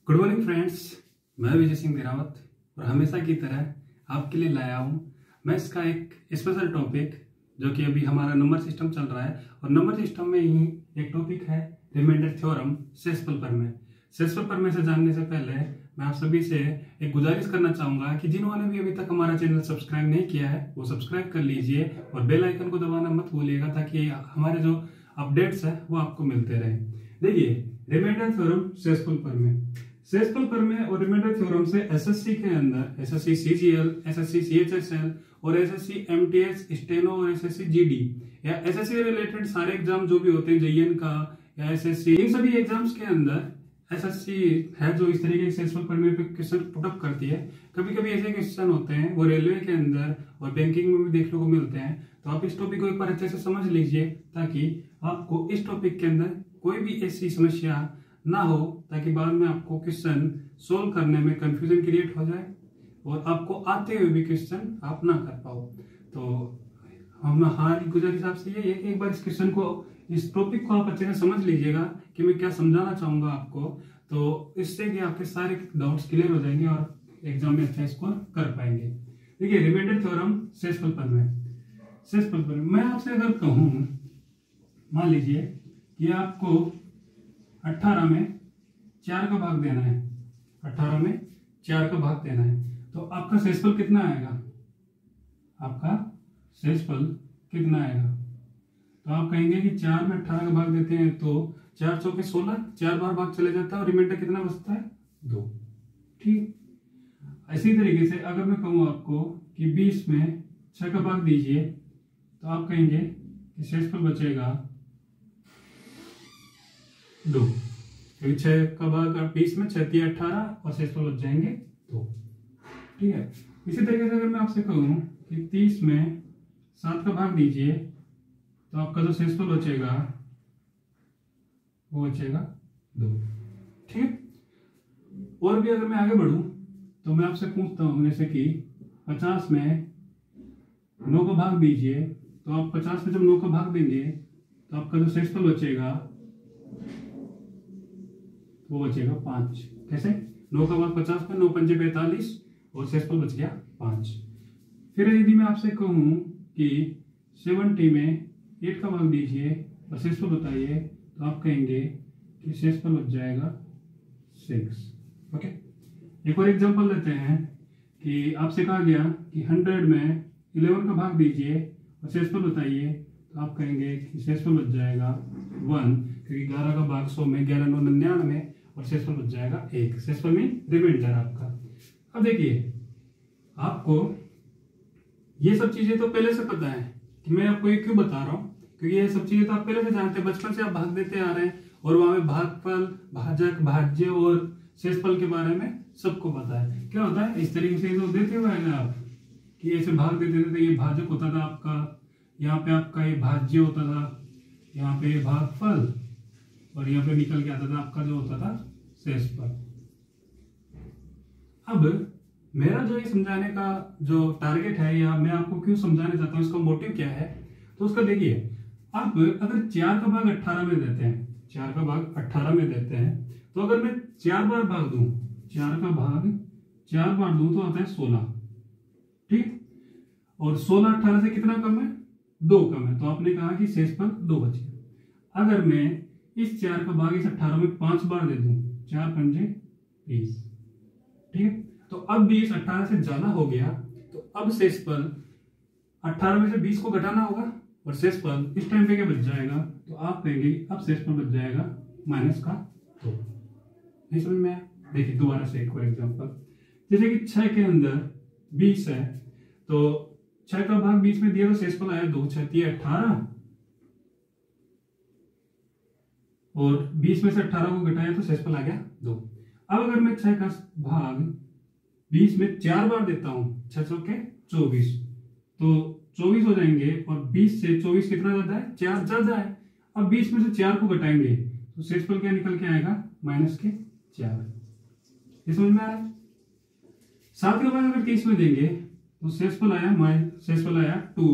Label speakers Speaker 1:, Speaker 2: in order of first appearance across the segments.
Speaker 1: Good morning friends, मैं विजय सिंह देरावत और हमेशा की तरह आपके लिए लाया हूँ मैं इसका एक स्पेशल टॉपिक जो कि अभी हमारा नंबर सिस्टम चल रहा है और नंबर सिस्टम में ही एक टॉपिक है रिमाइंडर थ्योरम शेषफल प्रमेय। शेषफल प्रमेय से जानने से पहले मैं आप सभी से एक गुजारिश करना चाहूंगा कि जिन्होंने भी अभी तक हमारा चैनल सब्सक्राइब नहीं किया है वो सब्सक्राइब कर लीजिए और बेल आइकन को दबाना मत भूलिएगा ताकि हमारे जो अपडेट्स है वो आपको मिलते रहे। देखिए, रिमाइंडर थ्योरम शेषफल प्रमेय, शेषफल प्रमेय और रिमाइंडर थ्योरम से एसएससी के अंदर एसएससी सीजीएल, एसएससी सीएचएसएल और एसएससी एमटीएस, स्टेनो और एसएससी जीडी या एसएससी रिलेटेड सारे एग्जाम जो भी होते हैं जेईएन का या एसएससी, इन सभी एग्जाम्स के अंदर एसएससी है जो इस तरीके के शेषफल प्रमेय पे क्वेश्चन पुटअप करती है। कभी कभी ऐसे क्वेश्चन होते हैं वो रेलवे के अंदर और बैंकिंग में भी देखने को मिलते हैं, तो आप इस टॉपिक को एक बार अच्छे से समझ लीजिए ताकि आपको इस टॉपिक के अंदर कोई भी ऐसी समस्या ना हो, ताकि बाद में आपको क्वेश्चन सोल्व करने में कंफ्यूजन क्रिएट हो जाए और आपको आते हुए भी क्वेश्चन आप ना कर पाओ। तो हमारी गुजारिश आपसे ये है कि एक बार इस क्वेश्चन को, इस टॉपिक को आप अच्छे से समझ लीजिएगा कि मैं क्या समझाना चाहूंगा आपको, तो इससे कि आपके सारे डाउट्स क्लियर हो जाएंगे और एग्जाम में अच्छा स्कोर कर पाएंगे। देखिए, रिमाइंडर थ्योरम शेषफल प्रमेय, शेषफल प्रमेय मैं आपसे अगर कहूं, मान लीजिए कि आपको 18 में 4 का भाग देना है, 18 में 4 का भाग देना है, तो आपका शेषफल कितना आएगा? आपका शेषफल कितना आएगा? तो आप कहेंगे कि 4 में 18 का भाग देते हैं तो 4 चौके 16, 4 बार भाग चले जाता है और रिमाइंडर कितना बचता है? 2। ठीक, इसी तरीके से अगर मैं कहूँ आपको कि 20 में 6 का भाग दीजिए तो आप कहेंगे कि शेषफल बचेगा 2, क्योंकि 6 का भाग 20 में 6 × 18 और शेषफल बच जाएंगे 2। ठीक है, इसी तरीके से अगर मैं आपसे कहूं कि 30 में 7 का भाग दीजिए तो आपका जो शेषफल बचेगा वो बचेगा 2। ठीक है, और भी अगर मैं आगे बढ़ूं तो मैं आपसे पूछता हूं जैसे कि 50 में 9 का भाग दीजिए, तो आप 50 में जब 9 का भाग देंगे तो आपका जो शेषफल बचेगा वो बचेगा 5। कैसे? 9 का भाग 50 में 9 पंजे 45 और शेषफल बच गया 5। फिर यदि मैं आपसे कहूं कि 70 में 8 का भाग दीजिए और शेषफल बताइए तो आप कहेंगे कि शेषफल बच जाएगा 6। ओके, एक और एग्जांपल लेते हैं कि आपसे कहा गया कि 100 में 11 का भाग दीजिए और शेषफल बताइए तो आप कहेंगे कि शेषफल बच जाएगा 1, क्योंकि 11 का भाग 100 में 11 9 99 और शेषफल बच जाएगा 1। शेषफल में रिमाइंडर आपका। अब देखिए, आपको ये सब चीजें तो पहले से पता है कि मैं आपको ये क्यों बता रहा हूँ, क्योंकि ये सब चीजें तो आप पहले से जानते हैं, बचपन से आप भाग देते आ रहे हैं और वहां में भागफल, भाजक, भाज्य और शेषफल के बारे में सबको पता है। क्या होता है, इस तरीके से तो देते हुए आए आप कि ऐसे भाग देते थे, ये भाजक होता था आपका, यहाँ पे आपका ये भाज्य होता था, यहाँ पे भागफल और यहाँ पे निकल के आता था आपका जो होता था शेषफल। अब मेरा जो ये समझाने का जो टारगेट है या मैं आपको क्यों समझाने चाहता हूँ, इसका मोटिव क्या है, तो उसका देखिए, आप अगर 4 का भाग 18 में देते हैं, 4 का भाग 18 में देते हैं, तो अगर मैं 4 बार भाग दूं, 4 का भाग 4 बार दूं तो आता है 16। ठीक, और 16 18 से कितना कम है? 2 कम है, तो आपने कहा कि शेषफल 2 बच गया। अगर मैं इस 4 का भाग इस 18 में 5 बार दे दूं, 4 पंजे 20। ठीक है, तो अब 20 18 से ज्यादा हो गया, तो अब शेषफल 18 में से 20 को घटाना होगा और शेषफल इस टाइम पे क्या बच जाएगा, तो आप कहेंगे अब शेषफल बच जाएगा -2। नहीं समझ में आया? देखिए दोबारा से एक और एग्जांपल, जैसे कि 6 के अंदर 20 है, तो 6 का भाग 20 में दिया तो शेषफल आया 2, 6 × 18 और 20 में से 18 को घटाया तो शेषफल आ गया 2। अब अगर मैं 6 का भाग 20 में 4 बार देता हूं, 6 चौके 24, तो 24 हो जाएंगे और 20 से 24 कितना ज्यादा है? 4 ज्यादा है। अब 20 में से 4 को घटाएंगे तो शेषफल क्या निकल के आएगा? -4। ये समझ में आ रहा है? 7 का भाग अगर 30 में देंगे तो शेषफल आया 2।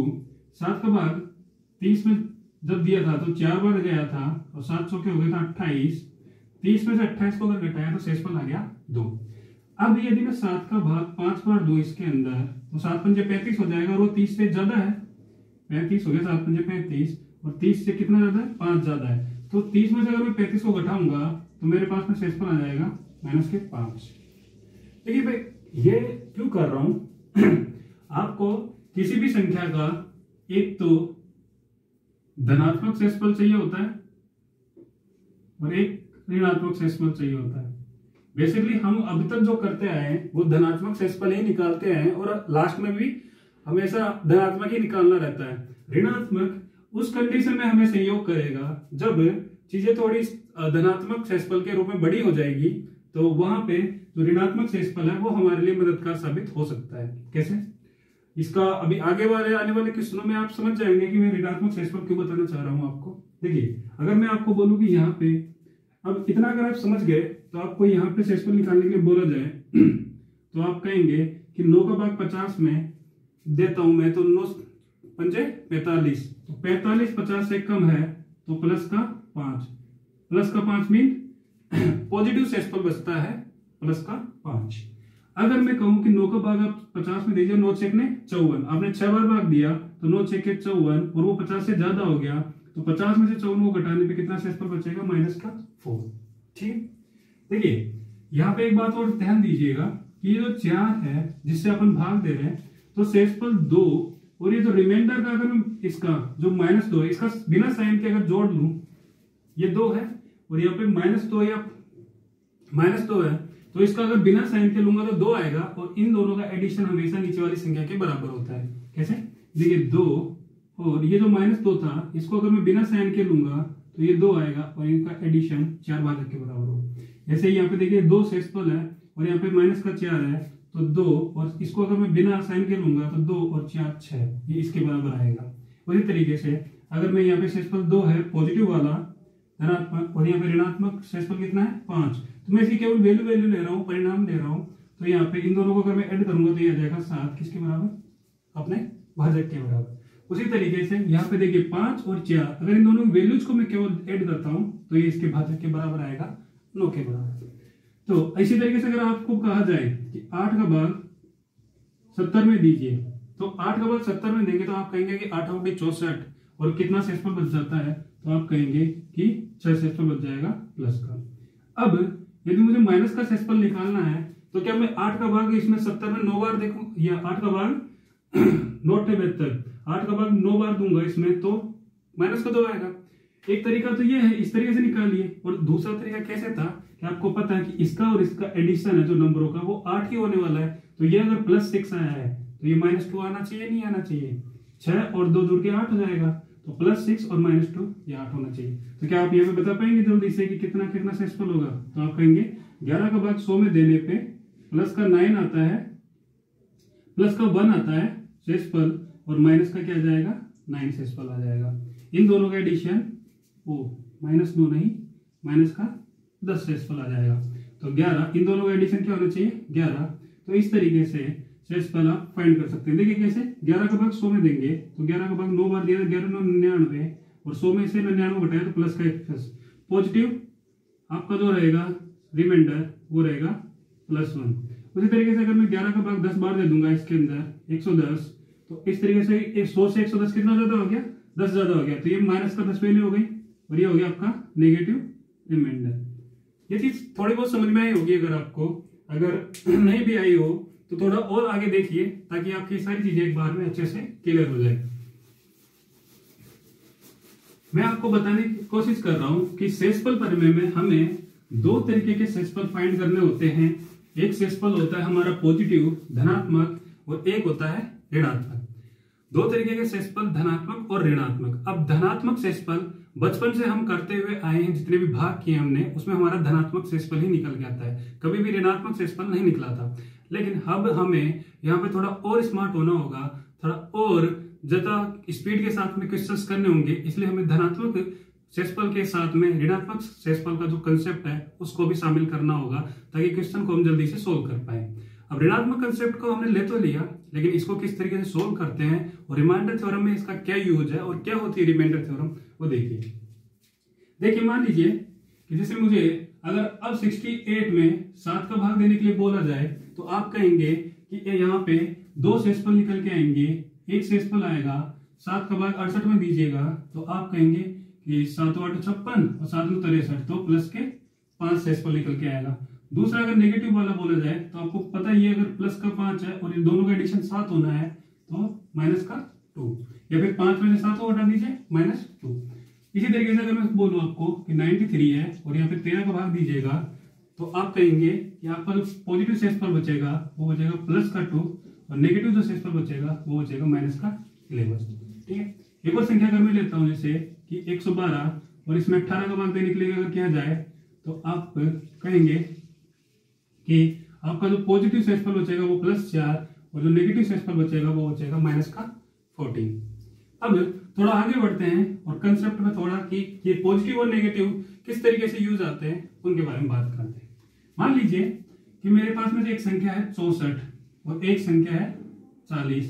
Speaker 1: 7 का भाग 30 में जब दिया था तो 4 बार गया था और 7 चौके हो गए था 28। 30 में से 28 को अगर घटाया तो शेषफल आ गया 2। अब यदि मैं 7 का भाग 5 बार 2 इसके अंदर, तो 7 पंजे 35 हो जाएगा, और वो 30 से ज्यादा है, 35 हो गया, 7 पंजे 35, और 30 से कितना ज्यादा है, 5 ज्यादा है। तो 30 में से अगर मैं 35 को घटाऊंगा तो मेरे पास में शेषफल आ जाएगा -5। देखिए भाई, ये क्यों कर रहा हूं आपको किसी भी संख्या का एक तो धनात्मक शेषफल चाहिए होता है और एक ऋणात्मक शेषफल चाहिए होता है। बेसिकली हम अब तक जो करते आए हैं वो धनात्मक शेषफल ही निकालते हैं, और लास्ट में भी हमेशा धनात्मक ही निकालना रहता है। ऋणात्मक उस कंडीशन में हमें सहयोग करेगा जब चीजें थोड़ी धनात्मक शेषफल के रूप में बड़ी हो जाएगी, तो वहां पे जो ऋणात्मक शेषफल है वो हमारे लिए मददगार साबित हो सकता है। कैसे? इसका अभी आगे आने वाले क्वेश्चनों में आप समझ जाएंगे कि मैं ऋणात्मक शेषफल क्यों बताना चाह रहा हूं आपको। देखिए, अगर मैं आपको बोलूं कि यहाँ पे, अब इतना अगर आप समझ गए तो आपको यहाँ पे शेषफल निकालने के लिए बोला जाए तो आप कहेंगे कि 9 का भाग 50 में देता हूं मैं, तो 9 पंजे 45, तो 45 50 से कम है तो प्लस का 5 मीन पॉजिटिव शेषफल बचता है +5। अगर मैं कहूं कि 9 का भाग आप 50 में दीजिए, 9 छेक ने 54, आपने 6 बार भाग दिया तो 9 छेक के 54, और वो 50 से ज्यादा हो गया, तो 50 में से 54 को घटाने पे कितना शेषफल बचेगा, -4। ठीक, देखिए यहाँ पे एक बात और ध्यान दीजिएगा कि ये जो 4 है जिससे अपन भाग दे रहे हैं, तो शेषफल 2, और ये जो रिमाइंडर का अगर मैं इसका जो -2 है, इसका बिना साइन के अगर जोड़ लूं, ये 2 है और यहाँ पे -2 या -2 है, तो इसका अगर बिना साइन के लूंगा तो 2 आएगा, और इन दोनों का एडिशन हमेशा नीचे वाली संख्या के बराबर होता है। कैसे? देखिए 2 और ये जो -2 था, इसको अगर मैं बिना साइन के लूंगा तो ये 2 आएगा, और इनका एडिशन 4 भाजक के बराबर होगा। जैसे यहाँ पे देखिए 2 शेषफल है और यहाँ पे -4 है, तो 2, और इसको अगर मैं बिना साइन के लूंगा तो 2 और 4 6, ये इसके बराबर आएगा। उसी तरीके से अगर मैं यहाँ पे शेषफल 2 है पॉजिटिव वाला धनात्मक, और यहाँ पे ऋणात्मक शेषफल कितना है 5, तो मैं इसकी केवल वैल्यू ले रहा हूँ, परिणाम ले रहा हूँ, तो यहाँ पे इन दोनों को अगर मैं ऐड करूंगा तो ये आ जाएगा 7, किसके बराबर, अपने भाजक के बराबर। उसी तरीके से यहाँ पे देखिए 5 और 4, अगर इन दोनों वैल्यूज को मैं केवल ऐड करता हूँ तो ये इसके भाजक के बराबर आएगा, 9 के बराबर। तो इसी तरीके से अगर आपको कहा जाए कि 8 का भाग 70 में दीजिए, तो 8 का भाग 70 में देंगे तो आप कहेंगे कि 8 × 64, और कितना शेषफल बच जाता है, तो आप कहेंगे कि 6 शेषफल बच जाएगा प्लस का। अब यदि मुझे माइनस का शेषफल निकालना है, तो क्या मैं 8 का भाग इसमें 70 में 9 बार देखूं, या 8 का भाग 8 का भाग 9 बार दूंगा इसमें, तो माइनस का 2 आएगा। एक तरीका तो ये है, इस तरीके से निकालिए, और दूसरा तरीका कैसे था कि आपको पता है कि इसका और इसका एडिशन है जो नंबरों का, वो 8 ही होने वाला है, तो ये अगर +6 आया है तो ये -2 आना चाहिए, नहीं आना चाहिए, 6 और 2 जुड़ के 8 हो जाएगा, तो +6 और -2 ये 8 होना चाहिए। तो क्या आप यहाँ पे बता पाएंगे जल्दी से कि कितना कितना शेषफल होगा? तो आप कहेंगे 11 का भाग 100 में देने पे प्लस का 9 आता है, प्लस का 1 आता है शेषफल, और माइनस का क्या जाएगा, 9 शेषफल आ जाएगा। इन दोनों का एडिशन -2 नहीं, माइनस का 10 शेषफल आ जाएगा। तो 11, इन दोनों का एडिशन क्या होना चाहिए, 11। तो इस तरीके से शेषफल आप फाइंड कर सकते हैं। देखिए कैसे, 11 का भाग 100 में देंगे तो 11 का भाग 9 बार दिया, 11 9 99, और 100 में से 99 घटाया तो प्लस का 1 पॉजिटिव आपका जो रहेगा रिमाइंडर वो रहेगा +1। उसी तरीके से अगर मैं 11 का भाग 10 बार दे दूंगा इसके अंदर 110, तो इस तरीके से 100 से 110 कितना ज्यादा हो गया, 10 ज्यादा हो गया, तो ये माइनस का 10 वैल्यू हो गई, और ये हो गया आपका नेगेटिव रिमाइंडर। ये चीज थोड़ी बहुत समझ में आई होगी, अगर आपको अगर नहीं भी आई हो तो थोड़ा और आगे देखिए, ताकि आपकी सारी चीजें एक बार में अच्छे से क्लियर हो जाए। मैं आपको बताने की कोशिश कर रहा हूं कि शेषफल प्रमेय में हमें 2 तरीके के शेषफल फाइंड करने होते हैं। एक शेषफल होता है हमारा पॉजिटिव धनात्मक, और एक होता है ऋणात्मक। 2 तरीके के शेषफल, धनात्मक और ऋणात्मक। अब धनात्मक शेषफल बचपन से हम करते हुए आए हैं, जितने भी भाग किए हमने उसमें हमारा धनात्मक शेषफल ही निकल के आता है, कभी भी ऋणात्मक शेषफल नहीं निकला था। लेकिन अब हमें यहाँ पे थोड़ा और स्मार्ट होना होगा, थोड़ा और ज्यादा स्पीड के साथ में क्वेश्चंस करने होंगे, इसलिए हमें धनात्मक शेषफल के साथ में ऋणात्मक शेषफल का जो कंसेप्ट है उसको भी शामिल करना होगा, ताकि क्वेश्चन को हम जल्दी से सोल्व कर पाए। अब ऋणात्मक कंसेप्ट को हमने ले तो लिया, लेकिन इसको किस तरीके से सोल्व करते हैं और रिमाइंडर थ्योरम में इसका क्या यूज है और क्या होती है रिमाइंडर थ्योरम, वो देखिए। मान लीजिए कि जैसे मुझे अगर अब 68 में 7 का भाग देने के लिए बोला जाए तो आप कहेंगे कि यहाँ पे 2 शेषफल निकल के आएंगे, एक शेषफल आएगा, 7 का भाग 68 में दीजिएगा तो आप कहेंगे कि 7 8 56 और 7 63, तो प्लस के 5 शेषफल निकल के आएगा। दूसरा अगर नेगेटिव वाला बोला जाए तो आपको पता ही है, अगर प्लस का 5 है और इन दोनों का एडिशन 7 होना है तो माइनस का 2, या फिर 5 में से 7 को हटा दीजिए -2। इसी तरीके से अगर मैं बोलूं आपको कि 93 है और यहाँ पे 13 का भाग दीजिएगा तो आप कहेंगे कि आपका जो पॉजिटिव शेषफल बचेगा वो बचेगा प्लस का 2 और नेगेटिव जो शेषफल बचेगा वो बचेगा माइनस का 11। ठीक है, एक और संख्या अगर मैं लेता हूं जैसे कि 112 और इसमें 18 का भाग देने के लिए अगर किया जाए तो आप कहेंगे कि आपका जो पॉजिटिव शेषफल बचेगा वो +4 और जो नेगेटिव शेषफल बचेगा वो बचेगा -14। अब थोड़ा आगे बढ़ते हैं और कंसेप्ट में थोड़ा कि ये पॉजिटिव और नेगेटिव किस तरीके से यूज आते हैं उनके बारे में बात करते हैं। मान लीजिए कि मेरे पास में एक संख्या है 64 और एक संख्या है 40,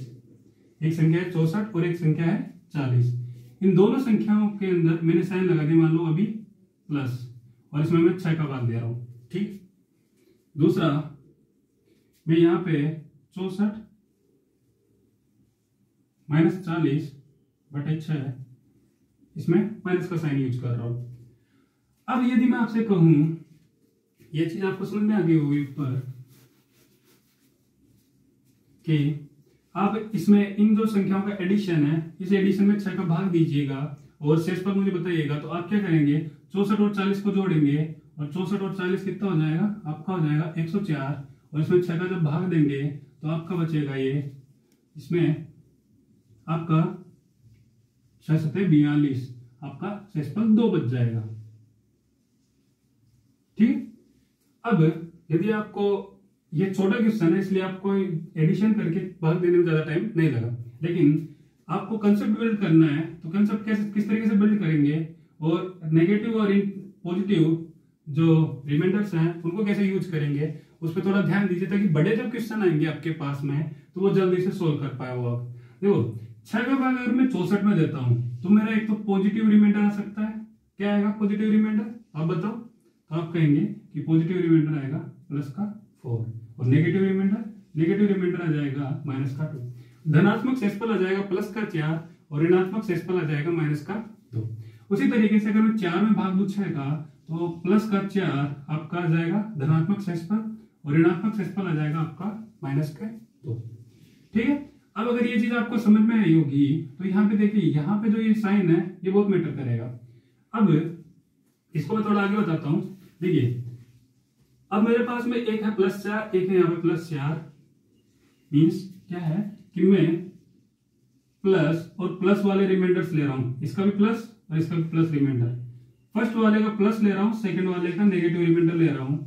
Speaker 1: एक संख्या है 64 और एक संख्या है 40। इन दोनों संख्याओं के अंदर मैंने साइन लगा दिया, मान लो अभी प्लस, और इसमें मैं 6 का भाग दे रहा हूं। ठीक, दूसरा मैं यहाँ पे 64 -40 बटे 6 इसमें माइनस का साइन यूज कर रहा हूं। अब यदि मैं आपसे कहूं, ये चीज आपको समझ में आ गई होगी ऊपर, कि आप इसमें इन दो संख्याओं का एडिशन है, इस एडिशन में 6 का भाग दीजिएगा और शेषफल मुझे बताइएगा, तो आप क्या करेंगे 64 और 40 को जोड़ेंगे और 64 और 40 कितना हो जाएगा, आपका हो जाएगा 104 और इसमें 6 का जब भाग देंगे तो आपका बचेगा ये, इसमें आपका 6 7 42, आपका शेषफल 2 बच जाएगा। ठीक, अब यदि आपको ये छोटा क्वेश्चन है इसलिए आपको एडिशन करके भाग देने में ज्यादा टाइम नहीं लगा, लेकिन आपको कंसेप्ट बिल्ड करना है तो कंसेप्ट किस तरीके से बिल्ड करेंगे और नेगेटिव और पॉजिटिव जो रिमाइंडर्स हैं उनको कैसे यूज करेंगे उस पर थोड़ा ध्यान दीजिए, ताकि बड़े जब क्वेश्चन आएंगे आपके पास में तो वो जल्दी से सोल्व कर पाए वो आप। देखो 6 का भाग अगर मैं 64 में देता हूं तो मेरा एक तो पॉजिटिव रिमाइंडर आ सकता है, क्या आएगा पॉजिटिव रिमाइंडर आप बताओ, तो आप कहेंगे कि पॉजिटिव रिमाइंडर आएगा प्लस का 4 और नेगेटिव रिमाइंडर आ जाएगा माइनस का 2। धनात्मक शेषफल आ जाएगा प्लस का 4 और ऋणात्मक शेषफल आ जाएगा माइनस का 2। उसी तरीके से अगर मैं 4 में भाग दूं 6 का तो प्लस का 4 आपका आ जाएगा धनात्मक शेषफल और ऋणात्मक शेषफल आ जाएगा आपका माइनस का 2। ठीक है, अब अगर ये चीज आपको समझ में आई होगी तो यहाँ पे देखिए, यहाँ पे जो ये साइन है ये बहुत मैटर करेगा। अब इसको मैं थोड़ा आगे बताता हूं। देखिए अब मेरे पास में एक है +4, एक है यहाँ पे +4, मीन्स क्या है कि मैं प्लस और प्लस वाले रिमाइंडर्स ले रहा हूं, इसका भी प्लस और इसका भी प्लस रिमाइंडर। फर्स्ट वाले का प्लस ले रहा हूं, सेकंड वाले का नेगेटिव रिमाइंडर ले रहा हूं।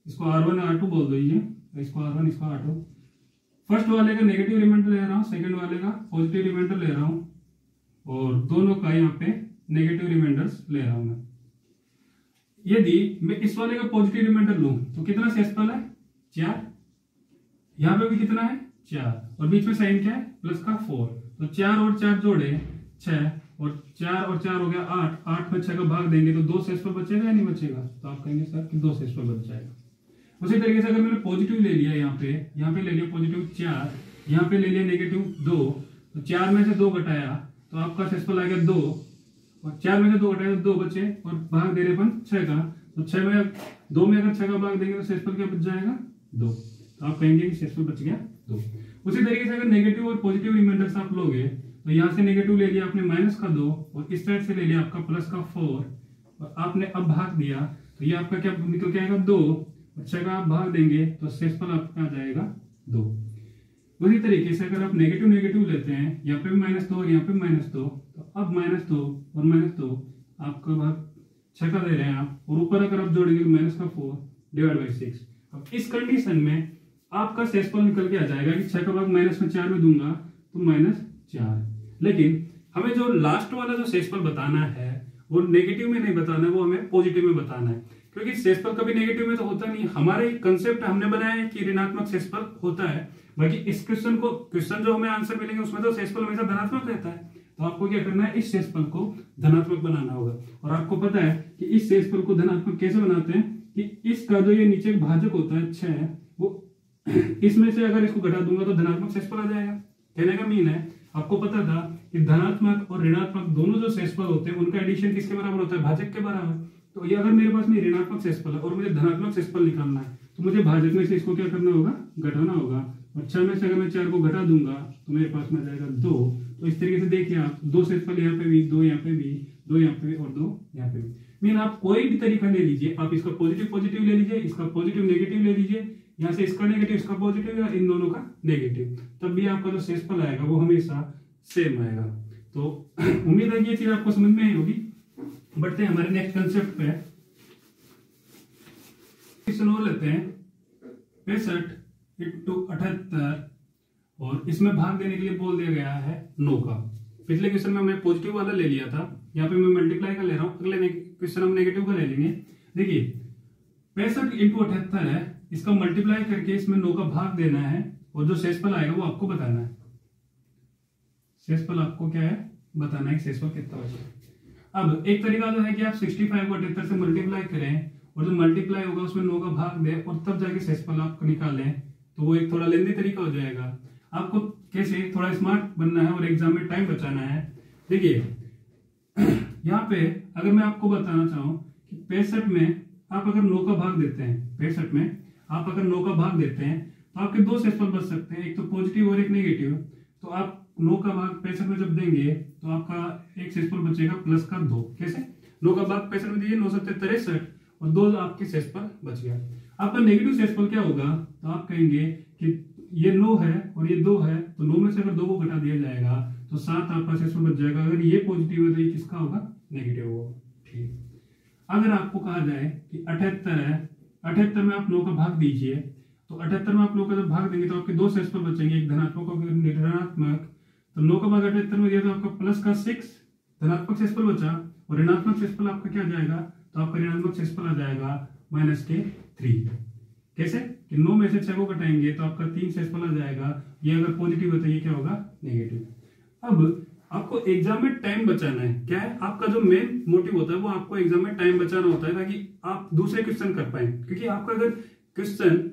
Speaker 1: इसको R1 R2 बोल दीजिए, इसको R1 इसको R2। फर्स्ट वाले का नेगेटिव रिमाइंडर ले रहा हूं, सेकंड वाले का पॉजिटिव रिमाइंडर ले रहा हूं और दोनों का यहाँ पे नेगेटिव रिमाइंडर्स ले रहा हूं मैं। यदि मैं इस वाले का पॉजिटिव रिमाइंडर लूं तो कितना शेषफल है 4, यहाँ पे भी कितना है 4 और बीच में साइन क्या है प्लस का 4, तो 4 और 4 जोड़े 6 और 4 और 4 हो गया 8, 8 में 6 का भाग देंगे तो 2 शेषफल बचेगा या नहीं बचेगा, तो आप कहेंगे सर कि 2 शेषफल बच जाएगा। उसी तरीके से अगर मैंने पॉजिटिव ले लिया यहाँ पे ले लिया पॉजिटिव 4, यहाँ पे ले लिया नेगेटिव 2, तो 4 में से 2 घटाया तो आपका शेषफल आ गया 2 और 4 में से 2 घटाया तो 2 बचे और भाग दे रहे अपन 6 का, तो 6 में 2 में अगर 6 का भाग देंगे तो शेषफल क्या बच जाएगा 2, तो आप कहेंगे कि शेषफल बच गया 2। उसी तरीके से अगर नेगेटिव और पॉजिटिव रिमाइंडर्स आप लोगे तो यहाँ से नेगेटिव ले लिया आपने माइनस का 2 और इस साइड से ले लिया आपका प्लस का 4 और आपने अब भाग दिया तो ये आपका क्या निकल के आएगा 2 और 6 का आप भाग देंगे तो शेषफल आपका आ जाएगा 2। उसी तरीके से अगर आप नेगेटिव लेते हैं, यहाँ पे भी -2 और यहाँ पे -2, तो अब -2 और -2 आपका भाग 6 का दे रहे हैं आप और ऊपर अगर आप जोड़ेंगे -4 / 6। अब इस कंडीशन में आपका शेषफल निकल के आ जाएगा कि 6 का भाग -4 में दूंगा तो -4। लेकिन हमें जो लास्ट वाला जो शेषफल बताना है वो नेगेटिव में नहीं बताना है, वो हमें पॉजिटिव में बताना है, क्योंकि शेषफल कभी नेगेटिव में तो होता नहीं। हमारे कंसेप्ट हमने बनाया है कि ऋणात्मक शेषफल होता है, बाकी इस क्वेश्चन जो हमें आंसर मिलेंगे उसमें तो शेषफल हमेशा धनात्मक रहता है। तो आपको क्या करना है, इस शेषफल को धनात्मक बनाना होगा। और आपको पता है कि इस शेषफल को धनात्मक कैसे बनाते हैं कि इसका जो ये नीचे भाजक होता है 6 वो इसमें से अगर इसको घटा दूंगा तो धनात्मक शेषफल आ जाएगा। कहने का मीन है आपको पता था कि धनात्मक और ऋणात्मक दोनों जो शेषफल होते हैं उनका एडिशन किसके बराबर होता है, भाजक के बराबर। तो ये अगर मेरे पास में ऋणात्मक शेषफल है और मुझे धनात्मक शेषफल निकालना है तो मुझे भाजक में से इसको क्या करना होगा, घटाना होगा। और 6 में से अगर मैं 4 को घटा दूंगा तो मेरे पास में जाएगा 2। तो इस तरीके से देखिए आप 2 शेषफल यहाँ पे भी, 2 यहाँ पे भी, 2 यहाँ पे भी और 2 यहाँ पे भी। मीन आप कोई भी तरीका ले लीजिए, आप इसका पॉजिटिव पॉजिटिव ले लीजिए, इसका पॉजिटिव नेगेटिव ले लीजिए, यहाँ से इसका नेगेटिव इसका पॉजिटिव या इन दोनों का नेगेटिव, तब भी आपका जो शेषफल आएगा वो हमेशा सेम आएगा। तो उम्मीद है कि ये चीज आपको समझ में आई होगी। बढ़ते हैं हमारे नेक्स्ट कंसेप्ट पे। क्वेश्चन और लेते हैं 65 × 78 और इसमें भाग देने के लिए बोल दिया गया है 9 का। पिछले क्वेश्चन में हमने पॉजिटिव वाला ले लिया था, यहाँ पे मैं मल्टीप्लाई का ले रहा हूँ। अगले क्वेश्चन हम नेगेटिव का ले लेंगे। देखिए 65 × 78 है, इसका मल्टीप्लाई करके इसमें 9 का भाग देना है और जो शेषफल आएगा वो आपको बताना है। शेषफल आपको क्या है बताना है, शेषफल कितना बचा। अब एक तरीका तो है कि आप 65 को 78 से मल्टीप्लाई करें और जो मल्टीप्लाई होगा उसमें 9 का भाग दें और तब जाके शेषफल आप निकालें, तो वो एक थोड़ा लेंदी तरीका हो जाएगा। आपको कैसे थोड़ा स्मार्ट बनना है और एग्जाम में टाइम बचाना है। देखिए यहाँ पे अगर मैं आपको बताना चाहूँ कि 65 में आप अगर 9 का भाग देते हैं, 65 में आप अगर 9 का भाग देते हैं तो आपके 2 शेषफल बच सकते हैं, एक तो पॉजिटिव और एक नेगेटिव। तो आप 9 का भाग 65 में जब देंगे तो आपका एक शेषफल बचेगा प्लस का 2। कैसे, 9 का भाग 65 में दीजिए, 9 × 7 = 63 और 2 आपके शेषफल बच गया। आपका नेगेटिव शेषफल क्या होगा, तो आप कहेंगे कि ये 9 है और ये 2 है, तो 9 में से अगर 2 को घटा दिया जाएगा तो 7 आपका शेषफल बच जाएगा। अगर ये पॉजिटिव है तो ये किसका होगा, नेगेटिव होगा। ठीक, अगर आपको कहा जाए कि 78 है, 78 में आप 9 का भाग दीजिए, तो 78 में आप 9 का जब भाग देंगे तो आपके 2 शेषफल बचेंगे, एक धनात्मक और ऋणात्मक। तो 9 का भाग 78 में दिया तो आपका प्लस का 6 धनात्मक शेषफल बचा और ऋणात्मक शेषफल आपका क्या जाएगा, तो आपका ऋणात्मक शेषफल आ जाएगा -3। कैसे कि 9 में से 6 को घटाएंगे तो आपका 3 शेषफल आ जाएगा। ये अगर पॉजिटिव है तो ये क्या होगा, नेगेटिव। अब आपको एग्जाम में टाइम बचाना है। क्या है आपका जो मेन मोटिव होता है वो आपको एग्जाम में टाइम बचाना होता है ताकि आप दूसरे क्वेश्चन कर पाए। क्योंकि आपका अगर क्वेश्चन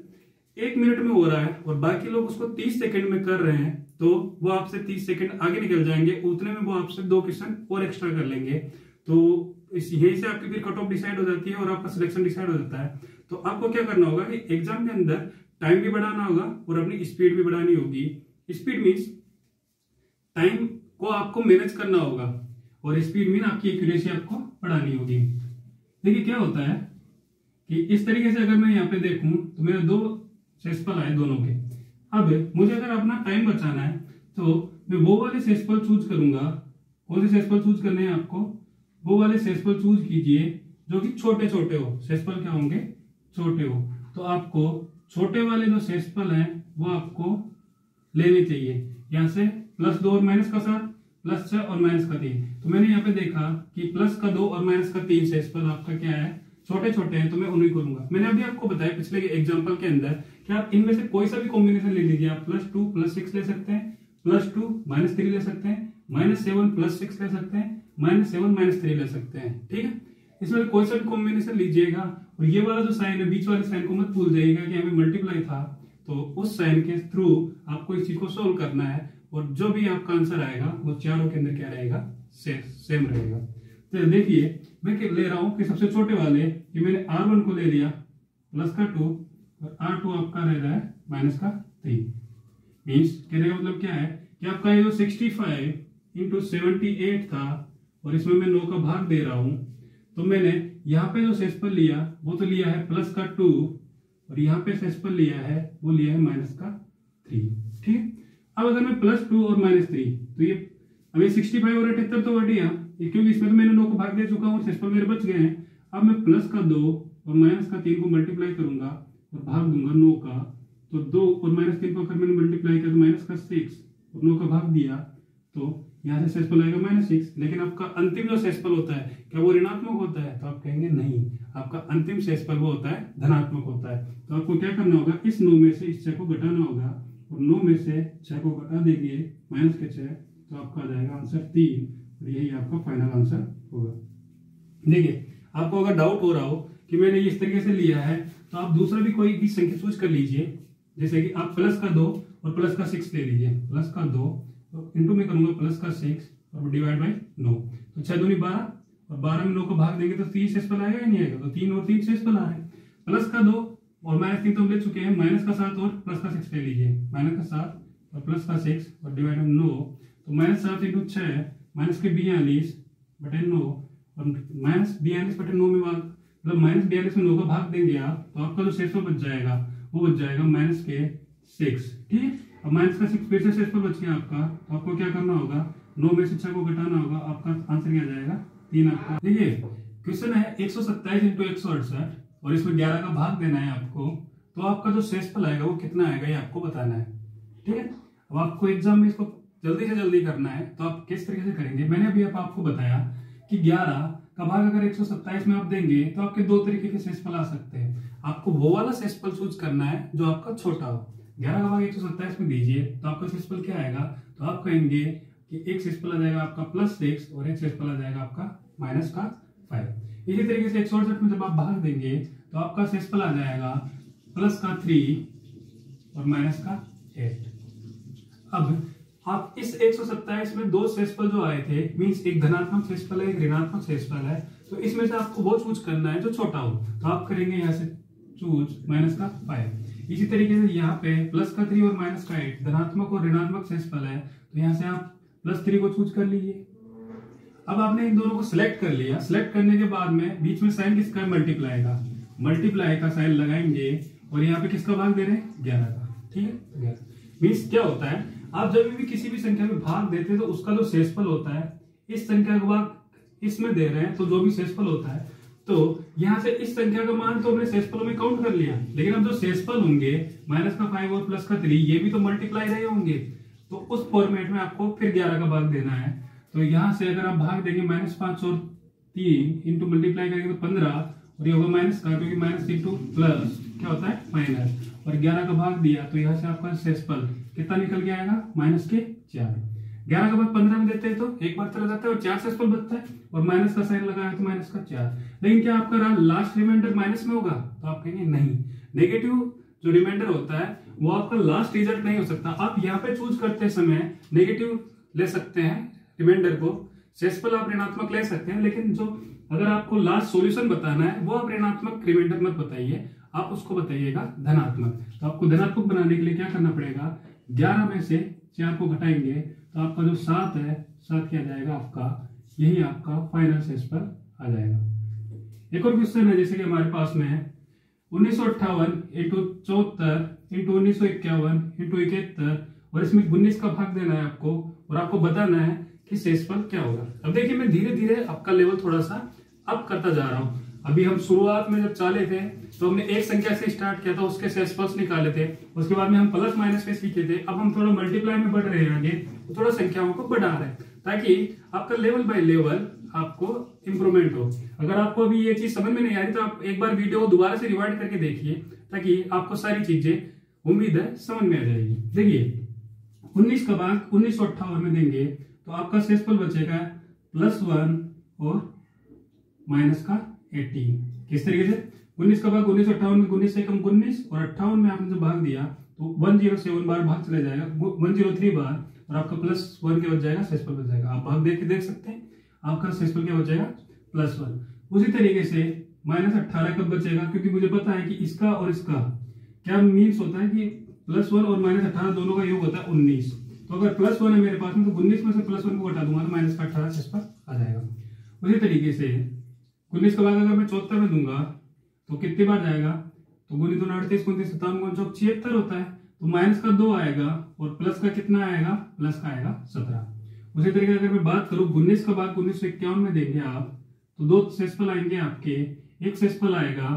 Speaker 1: 1 मिनट में हो रहा है और बाकी लोग उसको 30 सेकंड में कर रहे हैं तो वो आपसे 30 सेकंड आगे निकल जाएंगे, उतने में वो आपसे 2 क्वेश्चन और एक्स्ट्रा कर लेंगे। तो यही से आपकी फिर कट ऑफ डिसाइड हो जाती है और आपका सिलेक्शन डिसाइड हो जाता है। तो आपको क्या करना होगा कि एग्जाम के अंदर टाइम भी बढ़ाना होगा और अपनी स्पीड भी बढ़ानी होगी। स्पीड मीन्स टाइम को आपको मैनेज करना होगा और स्पीड मीन आपकी एक्यूरेसी आपको बढ़ानी होगी। देखिए क्या होता है कि इस तरीके से अगर मैं यहाँ पे देखूं तो मेरे 2 शेषफल आए दोनों के। अब मुझे अगर अपना टाइम बचाना है तो मैं वो वाले शेषफल चूज करूंगा। कौन से शेषफल चूज करने हैं आपको, वो वाले शेषफल चूज कीजिए जो कि छोटे छोटे हो। शेषफल क्या होंगे, छोटे हो। तो आपको छोटे वाले जो शेषफल हैं वो आपको लेने चाहिए। यहाँ से +2 और -7 +6 और -3। तो मैंने यहाँ पे देखा कि +2 और -3 शेषफल आपका क्या है, छोटे छोटे हैं, तो मैं उन्हीं करूंगा। मैंने अभी आपको बताया पिछले एग्जांपल के अंदर कि आप इनमें से कोई सा भी कॉम्बिनेशन ले लीजिए। आप +2 +6 ले सकते हैं, +2 -3 ले सकते हैं, -7 +6 ले सकते हैं, -7 -3 ले सकते हैं। ठीक है, इसमें कोई सा भी कॉम्बिनेशन लीजिएगा। और ये वाला जो साइन है, बीच वाले साइन को मत भूल जाइएगा कि हमें मल्टीप्लाई था, तो उस साइन के थ्रू आपको इस चीज को सोल्व करना है और जो भी आपका आंसर आएगा वो चारों के अंदर क्या रहेगा, सेम रहेगा। तो देखिए मैं ले रहा हूं कि सबसे छोटे वाले कि मैंने R1 को ले लिया +2 और R2 आपका रह रहा है -3। मीन्स कहने का मतलब क्या है कि आपका ये जो 65 × 78 था और इसमें मैं 9 का भाग दे रहा हूं, तो मैंने यहाँ पे जो शेषफल लिया वो तो लिया है +2 और यहाँ पे शेषफल लिया है वो लिया है -3। ठीक है, अब अगर मैं +2 और -3 तो ये अभी 65 और 78 तो बढ़ गया, क्योंकि इसमें तो मैंने 9 को भाग दे चुका हूँ और शेषफल मेरे बच गए हैं। अब मैं +2 और -3 को मल्टीप्लाई करूंगा और भाग दूंगा 9 का, तो 2 और -3 को अगर मैंने मल्टीप्लाई किया तो -6 और 9 का भाग दिया तो यहाँ से शेषफल आएगा -6। लेकिन आपका अंतिम जो शेषफल होता है क्या वो ऋणात्मक होता है, तो आप कहेंगे नहीं, आपका अंतिम शेषफल वो होता है धनात्मक होता है। तो आपको क्या करना होगा, इस 9 में से इस 6 को घटाना होगा और 9 में से 6 को घटा देंगे -6, तो आपका आ जाएगा आंसर 3 और यही आपका फाइनल आंसर होगा। देखिए आपको अगर डाउट हो रहा हो कि मैंने इस तरीके से लिया है तो आप दूसरा भी कोई भी संख्या चूज कर लीजिए, जैसे कि आप प्लस का 2 और प्लस का 6 ले लीजिए। प्लस का 2 तो इंटू में करूंगा प्लस का 6 और डिवाइड बाई 9, तो 6 दूनी 12 और 12 में 9 को भाग देंगे तो 3 शेषफल आएगा या नहीं आएगा, तो 3 और 3 शेषफल आ रहे हैं। प्लस का 2 और माइनस 3 तो हम ले चुके हैं, माइनस का 7 और प्लस का 6 ले लीजिए। माइनस का 7 और प्लस का 6 और डिवाइड बाई 9, तो माइनस 7 इंटू 6 माइनस के 42 बटे 9 और माइनस 42 बटे 9 में मतलब माइनस 42 में 9 का भाग देंगे आप, तो आपका जो शेषफल बच जाएगा वो बच जाएगा माइनस के 6। ठीक है, अब माइनस का 6 फिर से शेषफल बच गया आपका, तो आपको क्या करना होगा, 9 में से 6 को घटाना होगा, आपका आंसर क्या जाएगा 3 आपका। देखिए क्वेश्चन है 127 इंटू 168 और इसमें 11 का भाग देना है आपको, तो आपका जो शेषफल आएगा वो कितना आएगा ये आपको बताना है। ठीक है, अब आपको एग्जाम में इसको जल्दी से जल्दी करना है, तो आप किस तरीके से करेंगे, मैंने अभी आपको बताया कि 11 का भाग अगर 127 में आप देंगे तो आपके दो तरीके के शेषफल आ सकते हैं। आपको वो वाला शेषफल चूज करना है जो आपका छोटा हो। 11 का भाग 127 में दीजिए तो आपका शेषफल क्या आएगा, तो आप कहेंगे कि एक शेषफल आ जाएगा आपका +6 और एक शेषफल आ जाएगा आपका -5। इसी तरीके से 168 में जब आप भाग देंगे तो आपका शेषफल आ जाएगा +3 और -8। अब आप इस 127 में दो शेषफल जो आए थे, मींस एक धनात्मक शेषफल है एक ऋणात्मक शेषफल है, तो इसमें से आपको वो चूज करना है जो छोटा हो, तो आप करेंगे यहाँ से चूज -5। इसी तरीके से यहाँ पे +3 और -8 धनात्मक और ऋणात्मक शेषफल है, तो यहाँ से आप +3 को चूज कर लीजिए। अब आपने इन दोनों को सिलेक्ट कर लिया, सिलेक्ट करने के बाद में बीच में साइन किसका है, मल्टीप्लाई का, मल्टीप्लाई का साइन लगाएंगे और यहाँ पे किसका भाग दे रहे हैं, 11 का। ठीक है, 11 मीन्स क्या होता है, आप जब भी किसी भी संख्या में भाग देते हैं तो उसका जो शेषफल होता है, इस संख्या का भाग इसमें दे रहे हैं तो जो भी शेषफल होता है, तो यहाँ से इस संख्या का मान तो हमने शेषफलों में काउंट कर लिया, लेकिन अब जो शेषफल होंगे -5 और +3 ये भी तो मल्टीप्लाई रहे होंगे, तो उस फॉर्मेट में आपको फिर 11 का भाग देना है। तो यहाँ से अगर आप भाग देंगे -5 और 3 इंटू मल्टीप्लाई करेंगे तो 15 और ये होगा माइनस का, क्योंकि माइनस इंटू प्लस क्या होता है माइनस, और 11 का भाग दिया तो यहाँ से आपका शेषफल कितना निकल के आएगा, -4। 11 का भाग 15 में देते हैं तो एक बार चला जाता है और 4 शेषफल बचता है और माइनस का साइन लगाया तो -4। लेकिन क्या आपका लास्ट रिमाइंडर माइनस में होगा, तो आप कहेंगे नहीं, नेगेटिव जो रिमाइंडर होता है वो आपका लास्ट रिजल्ट नहीं हो सकता। आप यहाँ पे चूज करते समय नेगेटिव ले सकते हैं रिमाइंडर को, शेषफल आप ऋणात्मक ले सकते हैं, लेकिन जो अगर आपको लास्ट सॉल्यूशन बताना है वो आप ऋणात्मक रिमाइंडर मत बताइए, आप उसको बताइएगा धनात्मक। तो आपको धनात्मक बनाने के लिए क्या करना पड़ेगा, 11 में से 4 को घटाएंगे तो आपका जो 7 है, 7 क्या जाएगा आपका, यही आपका फाइनल शेषफल आ जाएगा। एक और क्वेश्चन है जैसे कि हमारे पास में है 1958 इंटू 74 इंटू 1951 इंटू 71 और इसमें 19 का भाग देना है आपको और आपको बताना है कि शेषफल क्या होगा। अब देखिए मैं धीरे धीरे आपका लेवल थोड़ा सा अप करता जा रहा हूं। अभी हम शुरुआत में जब चाले थे तो हमने एक संख्या से स्टार्ट किया था, उसके शेषफल निकाले थे, उसके बाद में हम प्लस माइनस पे सीखे थे। अब हम थोड़ा मल्टीप्लाई में बढ़ रहे हैं आगे, तो थोड़ा संख्याओं को बढ़ा रहे हैं ताकि आपका लेवल बाय लेवल आपको इंप्रूवमेंट हो। अगर आपको अभी ये चीज समझ में नहीं आ रही तो आप एक बार वीडियो को दोबारा से रिवाइंड करके देखिए ताकि आपको सारी चीजें उम्मीद है समझ में आ जाएगी। देखिए 19 का भाग 1958 में देंगे तो आपका शेषफल बचेगा +1 और -18। किस तरीके से 19 का भाग 1958 में 19 से कम 19 और 58 में आपने जो भाग दिया तो 107 बार भाग चला जाएगा, 103 बार, और आपका +1 क्या बच जाएगा, शेषफल बच जाएगा। आप भाग देख सकते हैं, आपका शेषफल क्या बचेगा +1। उसी तरीके से -18 कब बचेगा, क्योंकि मुझे पता है कि इसका और इसका क्या मीन्स होता है कि +1 और -18 दोनों का योग होता है 19। तो अगर +1 है मेरे पास में तो 19 में से +1 को घटा दूंगा तो -18 शेषफल आ जाएगा। उसी तरीके से 19 का भाग अगर मैं 74 में दूंगा तो कितनी बार जाएगा, तो 19 दूना 38, 29 57 जो 76 होता है, तो माइनस का 2 आएगा और प्लस का कितना आएगा, प्लस का आएगा 17। उसी तरीके अगर मैं बात करूं 19 का भाग 1951 में देंगे आप तो दो शेषफल आएंगे आपके, एक शेषफल आएगा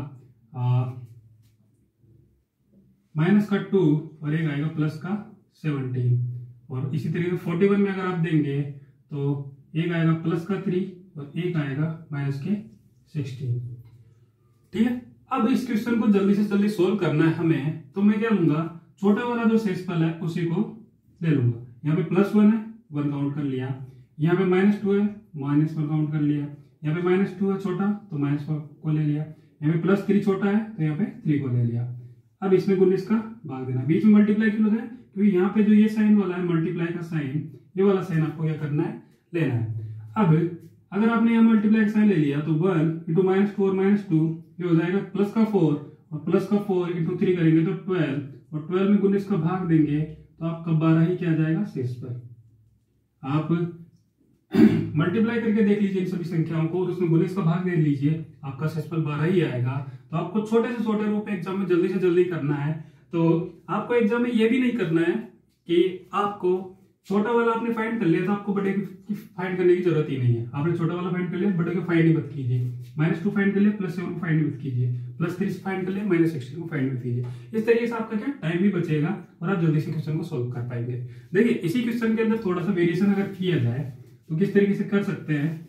Speaker 1: -2 और एक आएगा +17। और इसी तरीके 41 में अगर आप देंगे तो एक आएगा +3 और एक आएगा -16। ठीक है, अब इस क्वेश्चन को जल्दी से जल्दी सोल्व करना है हमें, तो मैं क्या लूंगा, छोटा वाला जो शेषफल है उसी को ले लूंगा। यहाँ पे +1 है वन काउंट कर लिया। यहाँ पे -2 है, -1 काउंट कर लिया। यहाँ पे -2 है छोटा तो -4 को ले लिया। यहाँ पे +3 छोटा है तो यहाँ पे 3 को ले लिया। अब इसमें 19 का भाग देना, बीच में मल्टीप्लाई क्यों लगाए, क्योंकि यहाँ पे जो ये साइन वाला है मल्टीप्लाई का साइन, ये वाला साइन आपको क्या करना है, लेना है। अब अगर आपने यहाँ मल्टीप्लाई का साइन ले लिया तो 1 × -4 -2 ये हो जाएगा +4 और +4 × 3 करेंगे तो 12 और 12 में 19 का भाग देंगे तो आपका 12 ही क्या जाएगा शेष पर। आप मल्टीप्लाई करके देख लीजिए इन सभी संख्याओं को और उसमें 19 का भाग दे लीजिए, आपका शेषफल 12 ही आएगा। तो आपको छोटे से छोटे रूप एग्जाम में जल्दी से जल्दी करना है। तो आपको एग्जाम में ये भी नहीं करना है कि आपको छोटा वाला आपने फाइंड कर लिया तो आपको बड़े की फाइंड करने की जरूरत ही नहीं है। आपने छोटा वाला फाइंड कर लिया, बड़े को फाइंड ही मत कीजिए। -2 फाइंड कर लिया, +7 को फाइंड मत कीजिए, +3 फाइंड कर लिया, -16 को फाइंड मत कीजिए। इस तरीके से आपका क्या टाइम भी बचेगा और आप जल्दी से क्वेश्चन को सोल्व कर पाएंगे। देखिए इसी क्वेश्चन के अंदर थोड़ा सा वेरिएशन अगर किया जाए तो किस तरीके से कर सकते हैं।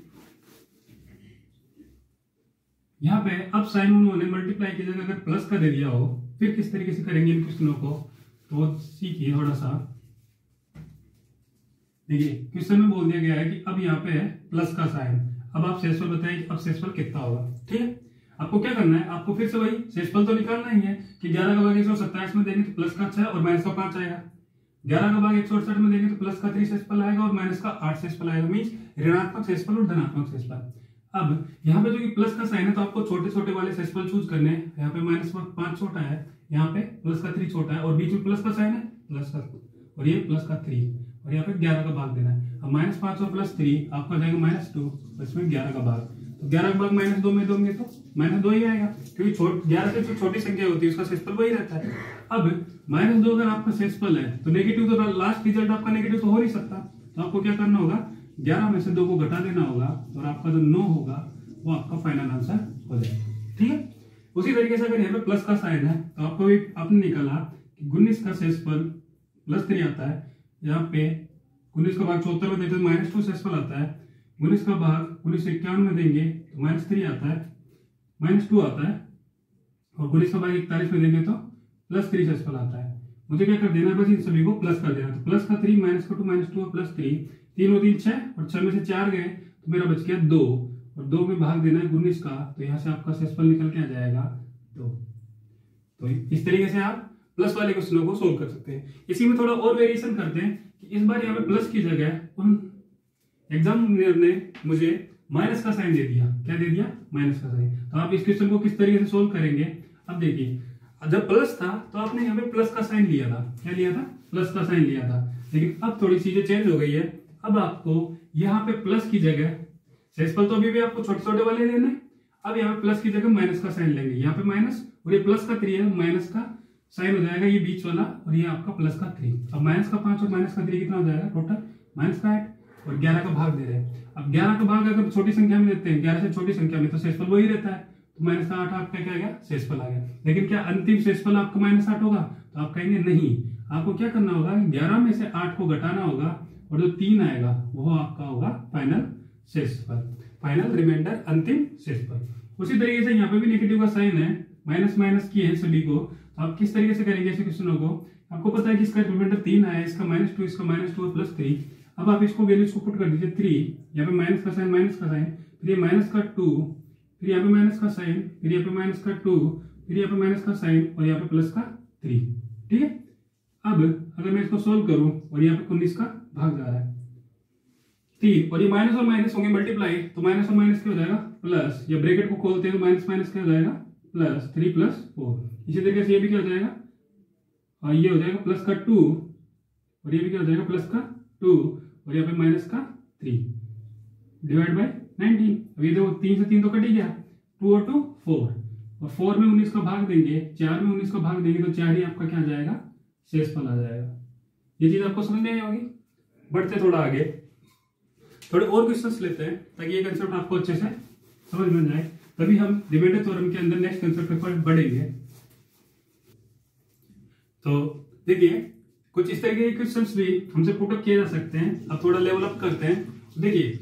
Speaker 1: यहाँ पे अब साइन उन्होंने मल्टीप्लाई की जगह अगर प्लस का दे दिया हो, फिर किस तरीके से करेंगे इन क्वेश्चनों को, तो सीखिए थोड़ा सा। देखिए क्वेश्चन में बोल दिया गया है कि अब यहाँ पे है प्लस का साइन। अब आप शेषफल बताइए अब शेषफल कितना होगा। ठीक है, आपको क्या करना है, आपको फिर से वही शेषफल तो निकालना ही है कि 11 का भाग 127 में देंगे तो प्लस का 6 और माइनस का 5 आएगा। 11 का भाग 168 में देंगे तो प्लस का 3 शेषफल आएगा और माइनस का 8 शेषफल आएगा, मींस ऋणात्मक शेषफल और धनात्मक शेषफल। अब यहाँ पे जो कि प्लस का साइन है तो आपको छोटे छोटे वाले शेषफल चूज करने हैं। यहाँ पे -5 छोटा है, यहाँ पे प्लस का 3 छोटा है और बीच में प्लस का साइन है प्लस का, और ये प्लस का 3 और यहाँ पे 11 का भाग देना है। अब -5 और +3 आपका जाएगा -2, इसमें 11 का भाग, तो 11 का भाग -2 में दोगे तो -2 ही आएगा, क्योंकि 11 से जो छोटी संख्या होती है उसका शेषफल वही रहता है। अब -2 अगर आपका शेषफल है तो नेगेटिव, तो लास्ट रिजल्ट आपका नेगेटिव तो हो नहीं सकता, तो आपको क्या करना होगा, 11 में से 2 को घटा देना होगा और आपका जो 9 होगा वो आपका फाइनल आंसर हो जाएगा। ठीक है, उसी तरीके से अगर यहाँ पे प्लस का साइन है तो आपको भी आपने निकाला कि 19 का शेषफल +3 आता है। यहाँ पे 19 का भाग 74 में देते हैं -2 शेषफल आता है। 19 का भाग 1951 में देंगे तो -3 आता है, -2 आता है, और 19 का भाग 41 में देंगे तो +3 शेषफल आता है। मुझे क्या कर देना है, बस इन सभी को प्लस कर देना। तो प्लस का 3 -2 -2 और +3, 3 और 3 6 और 6 में से 4 गए तो मेरा बच गया 2 और 2 में भाग देना है 19 का, तो यहाँ से आपका शेषफल निकल के आ जाएगा 2। तो इस तरीके से आप प्लस वाले क्वेश्चनों को सोल्व कर सकते हैं। इसी में थोड़ा और वेरिएशन करते हैं कि इस बार यहाँ पे प्लस की जगह उन एग्जामिनर ने मुझे माइनस का साइन दे दिया। क्या दे दिया, माइनस का साइन। तो आप इस क्वेश्चन को किस तरीके से सोल्व करेंगे, अब देखिए जब प्लस था तो आपने यहाँ पे प्लस का साइन लिया था, क्या लिया था, प्लस का साइन लिया था। लेकिन अब थोड़ी चीजें चेंज हो गई है, अब आपको यहाँ पे प्लस की जगह, शेषफल तो अभी भी आपको छोटे छोटे वाले लेने, अब यहाँ पे प्लस की जगह माइनस का साइन लेंगे। यहाँ पे माइनस और ये प्लस का 3 है, माइनस का साइन हो जाएगा ये बीच वाला और ये आपका प्लस का 3। अब माइनस का 5 और माइनस का 3 कितना हो जाएगा, टोटल माइनस का 8 और 11 का भाग दे रहे हैं। अब 11 का भाग अगर छोटी संख्या में देते हैं, 11 से छोटी संख्या में, तो शेषफल वही रहता है, तो माइनस का 8 आपका क्या गया, शेषफल आ गया। लेकिन क्या अंतिम शेषफल आपका -8 होगा, तो आप कहेंगे नहीं, आपको क्या करना होगा, 11 में से 8 को घटाना होगा और जो 3 आएगा वो आपका होगा फाइनल शेषफल, फाइनल रिमाइंडर, अंतिम शेषफल। उसी तरीके से यहाँ पे भी नेगेटिव का साइन है, माइनस माइनस किए हैं सभी को, तो आप किस तरीके से करेंगे ऐसे क्वेश्चनों को। आपको पता है कि इसका रिमाइंडर 3 आया, इसका -2, इसका -2 और +3। अब आप इसको वैल्यूज को पुट कर दीजिए, 3 यहाँ पे माइनस का साइन, फिर ये माइनस का 2, फिर यहाँ पे माइनस का साइन, फिर यहाँ पे माइनस का 2, फिर यहाँ पे माइनस का साइन और यहाँ पे प्लस का 3। ठीक है, अब अगर मैं इसको सोल्व करूं और यहाँ पे 19 का भाग जा रहा है 3 और ये माइनस और माइनस होंगे मल्टीप्लाई, तो माइनस और माइनस क्या हो जाएगा, प्लस, या ब्रैकेट को खोलते हैं तो माइनस माइनस क्या हो जाएगा, +3 + 4। इसी तरीके से ये भी क्या हो जाएगा, और ये हो जाएगा प्लस का 2 और ये भी क्या हो जाएगा, प्लस का 2 और यहाँ पे माइनस का 3 डिवाइड बाय 19। अब ये देखो 3 से 3 तो कट ही गया, 2 और 2 4 और 4 में 19 का भाग देंगे, 4 में 19 का भाग देंगे तो 4 ही आपका क्या आ जाएगा, शेषफल आ जाएगा। ये चीज आपको समझ में आई होगी। बढ़ते थोड़ा आगे, थोड़े और क्वेश्चंस लेते हैं ताकि ये कंसेप्ट आपको अच्छे से समझ में जाए, तभी हम रिमाइंडर थ्योरम के अंदर नेक्स्ट कंसेप्ट पर बढ़ेंगे। तो देखिए कुछ इस तरीके के क्वेश्चंस भी हमसे पुट अप किए जा सकते हैं। अब थोड़ा लेवल अप करते हैं। तो देखिए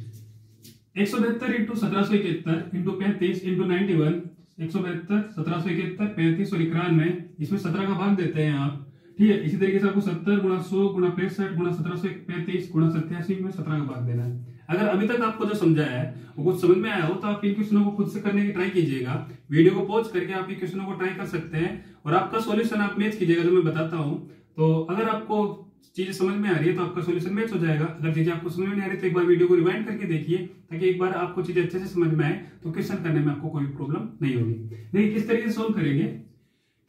Speaker 1: 172 × 1771 × 35 × 91, 172 1771 35 और 91, इसमें 17 का भाग देते हैं आप, ठीक है। इसी तरीके से आपको 70 गुणा 100 गुणा 65 गुणा 1735 गुणा 87 में 17 का भाग देना है। अगर अभी तक आपको जो समझाया है वो कुछ समझ में आया हो तो आप इन क्वेश्चनों को खुद से करने की ट्राई कीजिएगा। वीडियो को पॉज करके आप इन क्वेश्चनों को ट्राई कर सकते हैं और आपका सॉल्यूशन आप मैच कीजिएगा जो मैं बताता हूँ। तो अगर आपको चीजें समझ में आ रही है तो आपका सॉल्यूशन मैच हो जाएगा। अगर चीजें आपको समझ में नहीं आ रही तो एक बार वीडियो को रिवाइंड करके देखिए ताकि एक बार आपको चीजें अच्छे से समझ में आए तो क्वेश्चन करने में आपको कोई प्रॉब्लम नहीं होगी। देखिए किस तरीके से सोल्व करेंगे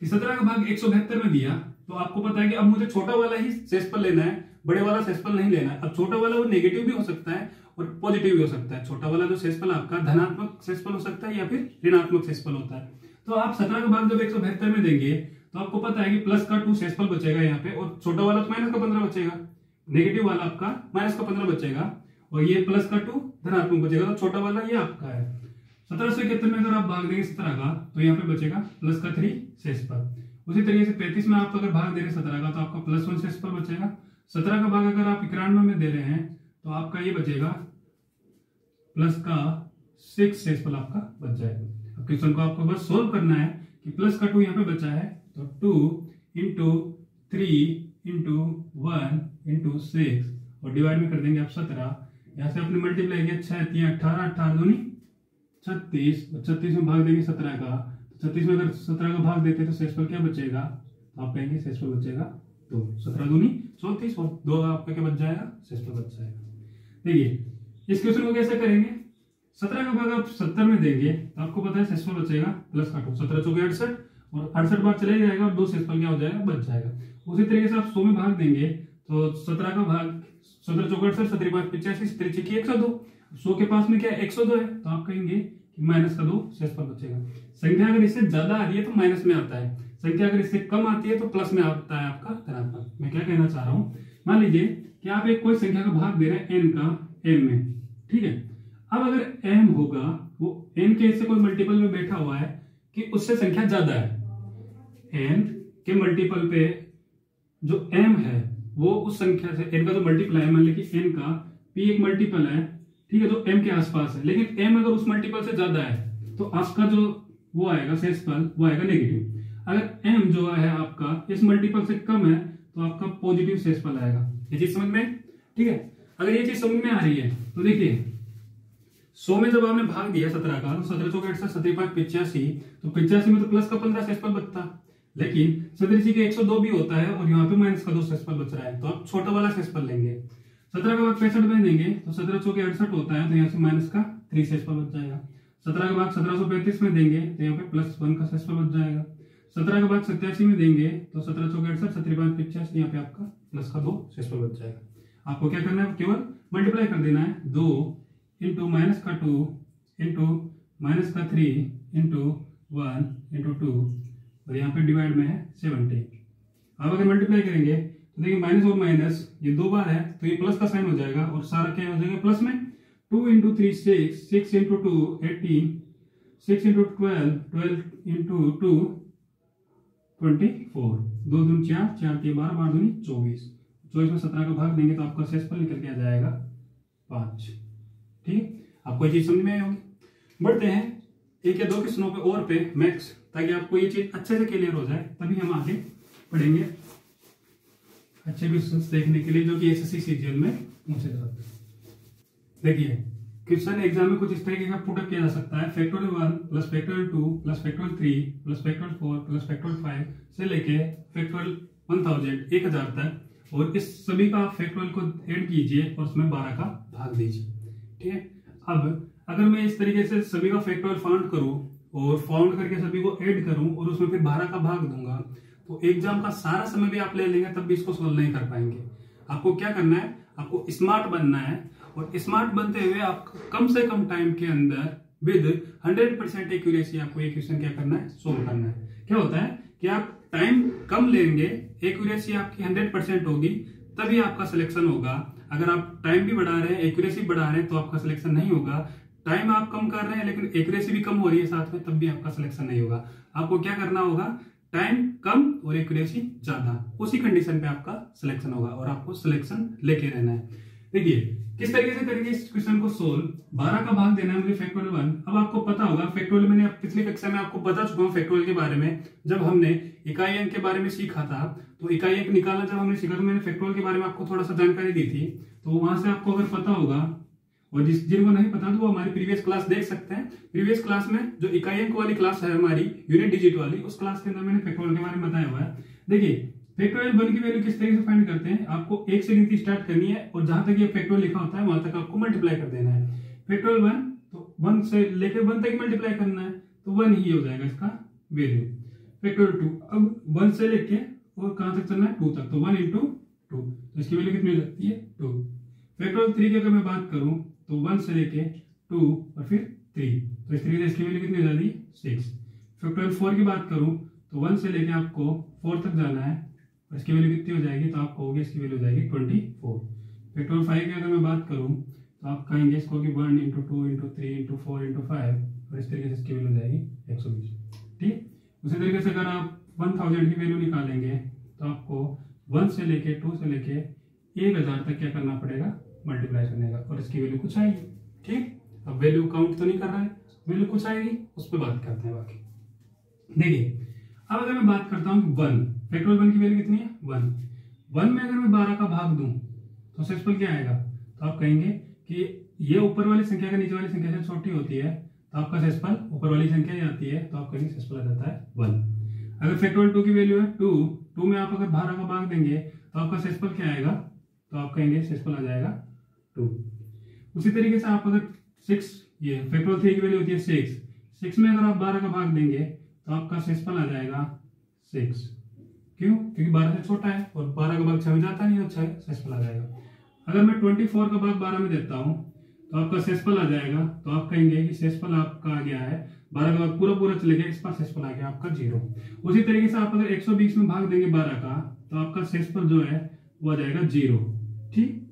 Speaker 1: कि 17 का भाग 172 में दिया तो आपको पता है कि अब मुझे छोटा वाला ही शेषफल लेना है, बड़े वाला शेषफल नहीं लेना है। अब छोटा वाला वो नेगेटिव भी हो सकता है और पॉजिटिव भी हो सकता है। छोटा वाला जो शेषफल आपका धनात्मक शेषफल हो सकता है या फिर ऋणात्मक शेषफल होता है। तो आप 17 का भाग जब 172 में देंगे तो आपको पता है कि प्लस का 2 शेषफल बचेगा यहाँ पे और छोटा वाला तो माइनस का 15 बचेगा, नेगेटिव वाला आपका माइनस का 15 बचेगा और ये प्लस का 2 धनात्मक बचेगा। तो छोटा वाला ये आपका है। 1771 में अगर आप भाग देंगे 17 का तो यहाँ पे बचेगा प्लस का 3 शेषफल। उसी तरीके से 35 में आप अगर भाग दे रहे हैं 17 का तो आपका प्लस 1 शेषफल बचेगा। 17 का भाग अगर आप 91 में दे रहे हैं तो आपका ये बचेगा प्लस का 6 शेषफल आपका बच जाएगा। अब क्वेश्चन को आपको बस सोल्व करना है कि प्लस का 2 यहाँ पे बचा है तो 2 इंटू 3 इंटू 1 इंटू 6 और डिवाइड में कर देंगे आप 17। यहाँ से अपने मल्टीप्लाई किया 6 3 18 18 दूनी 36 और 36 में भाग देंगे 17 का तो 36 में अगर 17 का भाग देते तो शेषफल क्या बचेगा तो आप कहेंगे शेषफल बचेगा 2। 17 दूनी 34 और 2 आपका क्या बच जाएगा शेषफल बच जाएगा। देखिए इस क्वेश्चन को कैसे करेंगे, 17 का भाग आप 70 में देंगे तो आपको पता है शेषफल बचेगा प्लस का 2। 17 चौके 68 और 68 बार चले जाएगा और 2 शेषफल क्या हो जाएगा बच जाएगा। उसी तरीके से आप 100 में भाग देंगे तो 17 का भाग 17 चौके 68 17 5 85 17 की 102। 100 के पास में क्या है 102 है तो आप कहेंगे कि माइनस का 2 शेषफल बचेगा। संख्या अगर इससे ज्यादा आ रही है तो माइनस में आता है, संख्या अगर इससे कम आती है तो प्लस में आता है आपका धनात्मक। मैं क्या कहना चाह रहा हूं, मान लीजिए कि आप एक कोई संख्या का भाग दे रहे हैं n का m में, ठीक है। अब अगर m होगा वो n के इससे कोई मल्टीपल में बैठा हुआ है कि उससे संख्या ज्यादा है, n के मल्टीपल पे जो m है वो उस संख्या से n का जो मल्टीपल है, मान लीजिए कि n का p एक मल्टीपल है, ठीक है, जो m के आसपास है, लेकिन m अगर उस मल्टीपल से ज्यादा है तो आपका जो वो आएगा शेषफल वो आएगा नेगेटिव। अगर m जो है आपका इस मल्टीपल से कम है तो आपका पॉजिटिव शेषफल आएगा। ये चीज समझ में, ठीक है। अगर ये चीज समझ में आ रही है तो देखिए 100 में जब आपने भाग दिया 17 का तो 17 चौके 68 17 5 85 तो 85 में तो प्लस का 15 शेषफल बचता, लेकिन 17 के 102 भी होता है और यहाँ पे माइनस का 2 शेषफल बच रहा है तो आप छोटा वाला शेषफल लेंगे। 17 का भाग 65 में देंगे तो 17 चौके 68 होता है तो यहाँ से माइनस का 3 शेषफल बच जाएगा। 17 का भाग 1735 में देंगे तो यहाँ पे प्लस 1 का शेषफल बच जाएगा। 17 का भाग 87 में देंगे तो 17 चौके 68 17 5 85 यहाँ पे आपका प्लस का 2 शेषफल बच जाएगा। आपको क्या करना है, केवल मल्टीप्लाई कर देना है 2 इंटू माइनस का 2 इंटू माइनस का 3 इंटू 1 इंटू 2 और यहाँ पे डिवाइड में है 70। अब अगर मल्टीप्लाई करेंगे तो देखिए माइनस और माइनस ये 2 बार है तो ये प्लस का साइन हो जाएगा और सारा क्या हो जाएगा प्लस में। 2 इंटू 3 6 6 इंटू 2 18 6 इंटू 12 12 इंटू 2 24 2 दूनी 4 4 3 12 12 दूनी 24 24 में 17 का भाग देंगे तो आपका शेषफल निकल के आ जाएगा 5। ठीक, आपको ये चीज समझ में आई होगी। बढ़ते हैं एक या दो क्वेश्चनों पे और पे मैक्स, ताकि आपको ये चीज अच्छे से क्लियर हो जाए, तभी हम आगे पढ़ेंगे अच्छे क्वेश्चन देखने के लिए जो कि एसएससी सीजीएल में पूछे जाते हैं। देखिए क्वेश्चन एग्जाम में कुछ इस तरीके का पुटअप किया जा सकता है, factorial 1 plus factorial 2 plus factorial 3 plus factorial 4 plus factorial 5 से लेके फैक्टोरियल 1000 तक, और इस सभी का फैक्टोरियल को ऐड कीजिए और उसमें 12 का भाग दीजिए। ठीक है, अब अगर मैं इस तरीके से सभी का फैक्टोरियल फाउंड करूं और फाउंड करके सभी को ऐड करूं और उसमें फिर 12 का भाग दूंगा तो एग्जाम का सारा समय भी आप ले लेंगे तब भी इसको सोल्व नहीं कर पाएंगे। आपको क्या करना है, आपको स्मार्ट बनना है, और स्मार्ट बनते हुए आप कम से कम टाइम के अंदर विद 100% एक्यूरेसी आपको ये क्वेश्चन क्या करना है, सोल्व करना है। क्या होता है कि आप टाइम कम लेंगे, एक्यूरेसी आपकी 100% होगी, तभी आपका सिलेक्शन होगा। अगर आप टाइम भी बढ़ा रहे हैं, एक्यूरेसी बढ़ा रहे हैं, तो आपका सिलेक्शन नहीं होगा। टाइम आप कम कर रहे हैं लेकिन एक्यूरेसी भी कम हो रही है साथ में, तब भी आपका सिलेक्शन नहीं होगा। आपको क्या करना होगा, टाइम कम और एक्यूरेसी ज्यादा, उसी कंडीशन पे आपका सिलेक्शन होगा और आपको सिलेक्शन लेके रहना है। देखिए किस तरीके से करेंगे इस क्वेश्चन को सोल्व। 12 का भाग देना है मुझे फैक्टोरियल 1। अब आपको पता होगा फैक्टोरियल, मैंने पिछली कक्षा में आपको बता चुका हूँ फैक्टोरियल के बारे में। जब हमने इकाई अंक के बारे में सीखा था, तो इकाई अंक निकालना जब हमने सीखा तो मैंने फैक्टोरियल के बारे में आपको थोड़ा सा जानकारी दी थी। तो वहां से आपको अगर पता होगा, और जिनको नहीं पता तो वो हमारी प्रीवियस क्लास देख सकते हैं। प्रीवियस क्लास में जो इकाई अंक वाली क्लास है हमारी यूनिट डिजिट वाली, उस क्लास के अंदर मैंने फैक्टोरियल के बारे में बताया हुआ है। देखिए फैक्टोरियल 1 की वैल्यू किस तरीके से फाइंड करते हैं, आपको 1 से गिनती स्टार्ट करनी है और जहां तक ये फैक्टोरियल लिखा होता है वहां तक आपको मल्टीप्लाई कर देना है। फैक्टोरियल 1 तो 1 से लेके 1 तक मल्टीप्लाई करना है, तो 1 ही हो जाएगा इसका वैल्यू। फैक्टोरियल 2, अब 1 से लेके और कहां तक चलना है 2 तक, तो 1 into 2, तो इसकी वैल्यू कितनी हो जाती है 2। फैक्टोरियल 3 की अगर मैं बात करूं तो 1 से लेके 2 और फिर 3, तो इस तरीके से इसकी वैल्यू कितनी हो जाती है 6। फैक्टोरियल 4 की बात करूं तो 1 से लेके आपको 4 तक जाना है, और इसकी वैल्यू कितनी हो जाएगी, तो आप कहोगे इसकी वैल्यू हो जाएगी 24। फैक्टोरियल 5 की अगर मैं बात करूं तो आप कहेंगे इसको कि 1 into 2 into 3 into 4 into 5, और इस तरीके से इसकी वैल्यू हो जाएगी 120। ठीक, उसी तरीके से अगर आप 1000 की वैल्यू निकालेंगे तो आपको 1 से लेके 2 से लेके 1000 तक क्या करना पड़ेगा, मल्टीप्लाई करने का, और इसकी वैल्यू कुछ आएगी। ठीक, अब वैल्यू काउंट तो नहीं कर रहा है, वैल्यू कुछ आएगी, उस पर बात करते हैं बाकी। देखिए अब अगर मैं बात करता हूँ 1, फैक्टोरियल 1 की वैल्यू कितनी है 1 में अगर मैं 12 का भाग दूं तो शेषफल क्या आएगा, तो आप कहेंगे कि ये ऊपर वाली संख्या का नीचे वाली संख्या से छोटी होती है, तो आपका शेषफल ऊपर वाली संख्या ही आती है, तो आप कहेंगे शेषफल आ जाता है 1। अगर फैक्टोरियल 2 की वैल्यू है 2 में आप अगर 12 का भाग देंगे तो आपका शेषफल क्या आएगा, तो आप कहेंगे शेषफल आ जाएगा 2। उसी तरीके से आप अगर 6, ये फैक्टोरियल 3 की वैल्यू होती है 6 में अगर आप 12 का भाग देंगे तो आपका शेषफल आ जाएगा 6। क्यों, क्योंकि 12 से छोटा है और 12 का भाग 6 में जाता नहीं, तो 6 शेषफल आ जाएगा। अगर मैं 24 का भाग 12 में देता हूं तो आपका शेषफल आ जाएगा, तो आप कहेंगे कि शेषफल आपका आ गया है 12 का भाग पूरा चले गया, इस पर शेषफल आ गया आपका 0। उसी तरीके से आप अगर 120 में भाग देंगे 12 का, तो आपका शेषफल जो है वो आ जाएगा 0। ठीक,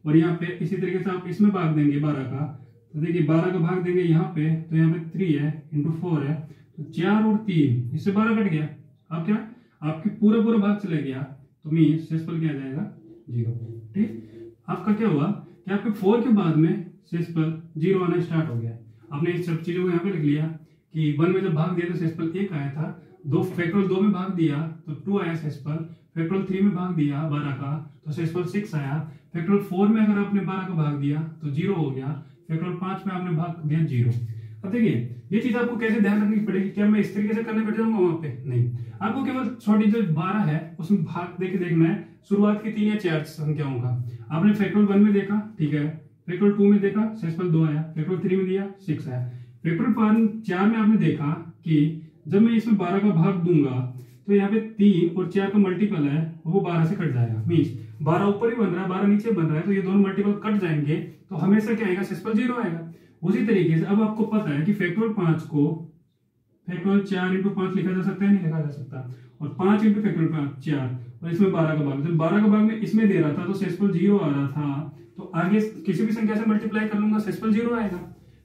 Speaker 1: और यहाँ पे इसी तरीके से आप इसमें भाग देंगे 12 का, तो देखिए 12 का भाग देंगे यहाँ पे, तो यहाँ पे 3 है इंटू 4 है, तो 4 और 3 इससे 12 कट गया। अब क्या, आपके पूरा भाग चला गया, तो मीन शेषफल क्या आ जाएगा 0। ठीक, आपका क्या हुआ कि आपके 4 के बाद में शेषफल 0 आना स्टार्ट हो गया। आपने इस सब चीजों को यहाँ पे लिख लिया कि 1 में जब भाग दिया तो शेषफल 1 आया था, फैक्टोरियल 2 में भाग दिया तो 2 आया शेषफल, फैक्टोरियल 3 में भाग दिया 12 का तो शेषफल 6 आया, फैक्टोरियल 4 में अगर आपने 12 का भाग दिया तो 0 हो गया, फैक्टोरियल 5 में आपने भाग दिया 0। अब देखिए ये चीज आपको कैसे ध्यान रखनी पड़ेगी, क्या मैं इस तरीके से करने बैठ जाऊंगा वहां पे, नहीं, आपको केवल छोटी जो 12 है उसमें भाग देके देखना है शुरुआत की 3 या 4 संख्याओं का। आपने फैक्टोरियल 1 में देखा, ठीक है, फैक्टोरियल 2 में देखा शेषफल 2 आया, फैक्टोरियल 3 में दिया 6 आया, फैक्टोरियल 4 में आपने देखा कि जब मैं इसमें 12 का भाग दूंगा तो यहाँ पे 3 और 4 का मल्टीपल है वो 12 से कट जाएगा, मीन्स 12 ऊपर ही बन रहा है 12 नीचे बन रहा है, तो ये दोनों मल्टीपल कट जाएंगे, तो हमेशा क्या आएगा, शेषफल 0 आएगा। उसी तरीके से अब आपको पता है कि फैक्टोरियल 5 को फैक्टोरियल 4 into 5 लिखा जा सकता है, नहीं लिखा जा सकता, और 5 into फैक्टोरियल 5 4, और इसमें 12 का भाग, जब 12 का भाग में इसमें दे रहा था तो शेषफल 0 आ रहा था, तो आगे किसी भी संख्या से मल्टीप्लाई कर लूंगा शेषफल 0 आएगा।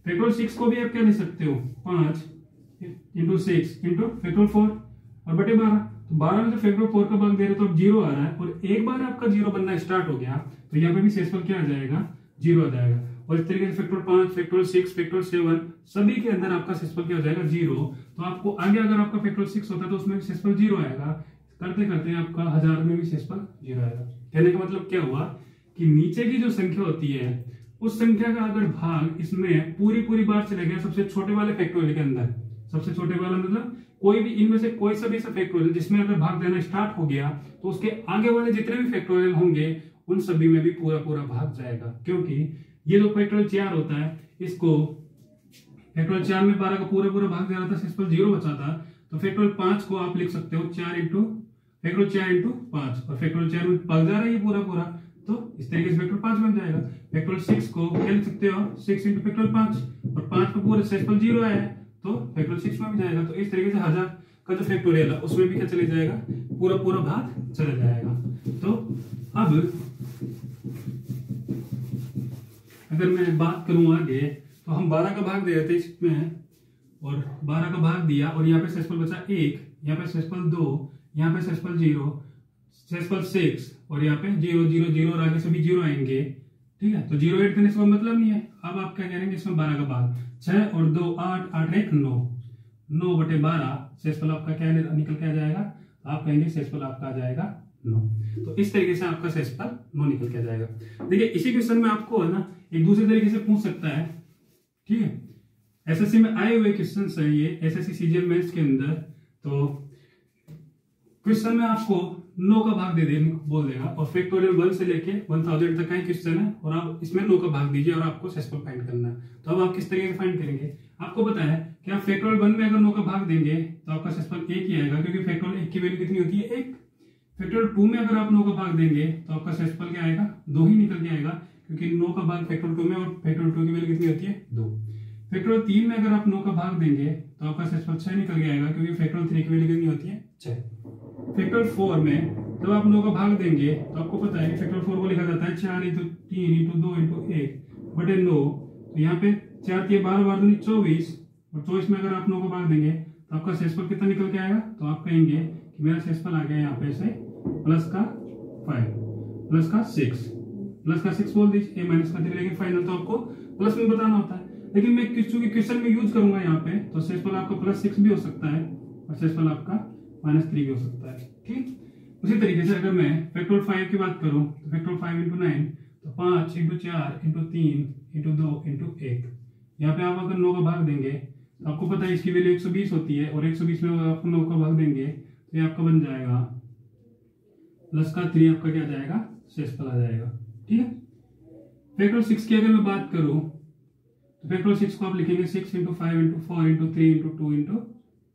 Speaker 1: फैक्टोरियल 6 को भी आप क्या लिख सकते हो, 5 into 6 into फैक्टोरियल 4 और बटे 12, तो 12 में जब फैक्टोरियल 4 का भाग दे रहे तो अब 0 आ रहा है, और एक बार आपका 0 बनना स्टार्ट हो गया तो यहाँ पे भी शेषफल क्या आ जाएगा, 0 आ जाएगा। और इस तरीके से फैक्टोरियल 5, फैक्टोरियल 6, फैक्टोरियल 7 सभी के अंदर आपका शेषफल क्या हो जाएगा 0। तो आपको आगे अगर आपका फैक्टोरियल 6 होता है तो उसमें भी शेषफल 0 आएगा, करते करते आपका 1000 में भी शेषफल 0 आएगा। कहने का मतलब क्या हुआ कि नीचे की जो संख्या होती है उस संख्या का अगर भाग इसमें पूरी बार चले गया सबसे छोटे वाले फैक्टोरियल के अंदर, सबसे छोटे वाला मतलब कोई भी इनमें से कोई सा भी फैक्टोरियल जिसमें अगर भाग देना स्टार्ट हो गया तो उसके आगे वाले जितने भी फैक्टोरियल होंगे उन सभी में भी पूरा भाग जाएगा, क्योंकि ये जो फैक्टोरियल 4 होता है इसको फैक्टोरियल 4 में 12 का पूरा भाग दे रहा था, शेषफल 0 बचा था, तो फैक्टोरियल 5 को आप लिख सकते हो 4 into फैक्टोरियल 4 into 5, और फैक्टोरियल 4 में भाग जा रहा है ये पूरा, तो इस तरीके से फैक्टोरियल 5 बन जाएगा। फैक्टोरियल 6 को क्या लिख सकते हो 6 into फैक्टोरियल 5, और 5 पे पूरे शेषफल 0 आया है तो फैक्टोरियल 6 में भी जाएगा, तो इस तरीके से 1000 का जो फैक्टोरियल है उसमें भी क्या चले जाएगा, पूरा भाग चला जाएगा। तो अब अगर मैं बात करूं आगे, तो हम 12 का भाग दे रहे थे इसमें, और 12 का भाग दिया और यहाँ पे शेषफल बचा 1, यहाँ पे शेषफल 2, यहाँ पे शेषफल 0, शेषफल 6, और यहाँ पे 0 0 0 और आगे सभी 0 आएंगे। ठीक है। तो 0 ऐड करने से मतलब नहीं है। अब आप क्या करेंगे, इसमें 12 का भाग, 6 और 2 8, 8 1 9, 9/12 शेषफल आपका क्या निकल के आ जाएगा, आप कहेंगे शेषफल आपका आ जाएगा 9। तो इस तरीके से आपका शेषफल 9 निकल के आ जाएगा। देखिए इसी क्वेश्चन में आपको है ना एक दूसरे तरीके से पूछ सकता है, ठीक है। एसएससी में आए हुए क्वेश्चन है ये, एसएससी सीजीएल मेंस के अंदर। तो क्वेश्चन में आपको 9 का भाग दे बोल देगा और फैक्टोरियल 1 से लेके 1000 तक का क्वेश्चन है और आप इसमें 9 का भाग दीजिए और आपको शेषफल फाइंड करना है। तो अब आप किस तरीके से फाइंड करेंगे, आपको पता है कि आप फैक्टोरियल 1 में अगर 9 का भाग देंगे तो आपका शेषफल 1 ही आएगा, क्योंकि फैक्टोरियल 1 की वैल्यू कितनी होती है 1। फैक्टोरियल 2 में अगर आप 9 का भाग देंगे तो आपका शेषफल क्या आएगा, 2 ही निकल के आएगा, क्योंकि 9 का भाग फैक्टोरियल 2 में और फैक्टोरियल 2 की वैल्यू कितनी होती है 2। फैक्टोरियल 3 में अगर आप 9 का भाग देंगे तो आपका शेषफल 6 निकल के आएगा, क्योंकि फैक्टोरियल 3 की वैल्यू कितनी होती है 6। फैक्टोरियल 4 में जब आप 9 का भाग देंगे तो आपको पता है कि फैक्टोरियल 4 को लिखा जाता है 4 × 3 × 2 × 1 बटे 9। तो यहाँ पे 4 × 12 = 24 और 24 में अगर आप 9 का भाग देंगे तो आपका शेषफल कितना निकल के आएगा, तो आप कहेंगे कि मेरा शेषफल आ गया यहाँ पे से प्लस का 5 प्लस का 6 बोल दीजिए, माइनस का 3, लेकिन फाइनल तो आपको प्लस में बताना होता है। लेकिन मैं चूंकि क्वेश्चन में यूज करूंगा यहाँ पे, तो शेषफल आपका +6 भी हो सकता है और शेषफल आपका -3 भी हो सकता है, ठीक। उसी तरीके से अगर मैं फैक्टोरियल 5 की बात करूं तो फैक्टोरियल 5 × 9 तो 5 × 4 × 3 × 2 × 1। यहाँ पे आप अगर 9 का भाग देंगे तो आपको पता है इसकी वैल्यू 120 होती है और 120 में अगर आप 9 का भाग देंगे तो ये आपका बन जाएगा +3, आपका क्या जाएगा शेषफल आ जाएगा, ठीक है। फैक्टोरियल 6 की अगर मैं बात करूं तो फैक्टोरियल 6 को आप लिखेंगे 6 × 5 × 4 × 3 × 2 ×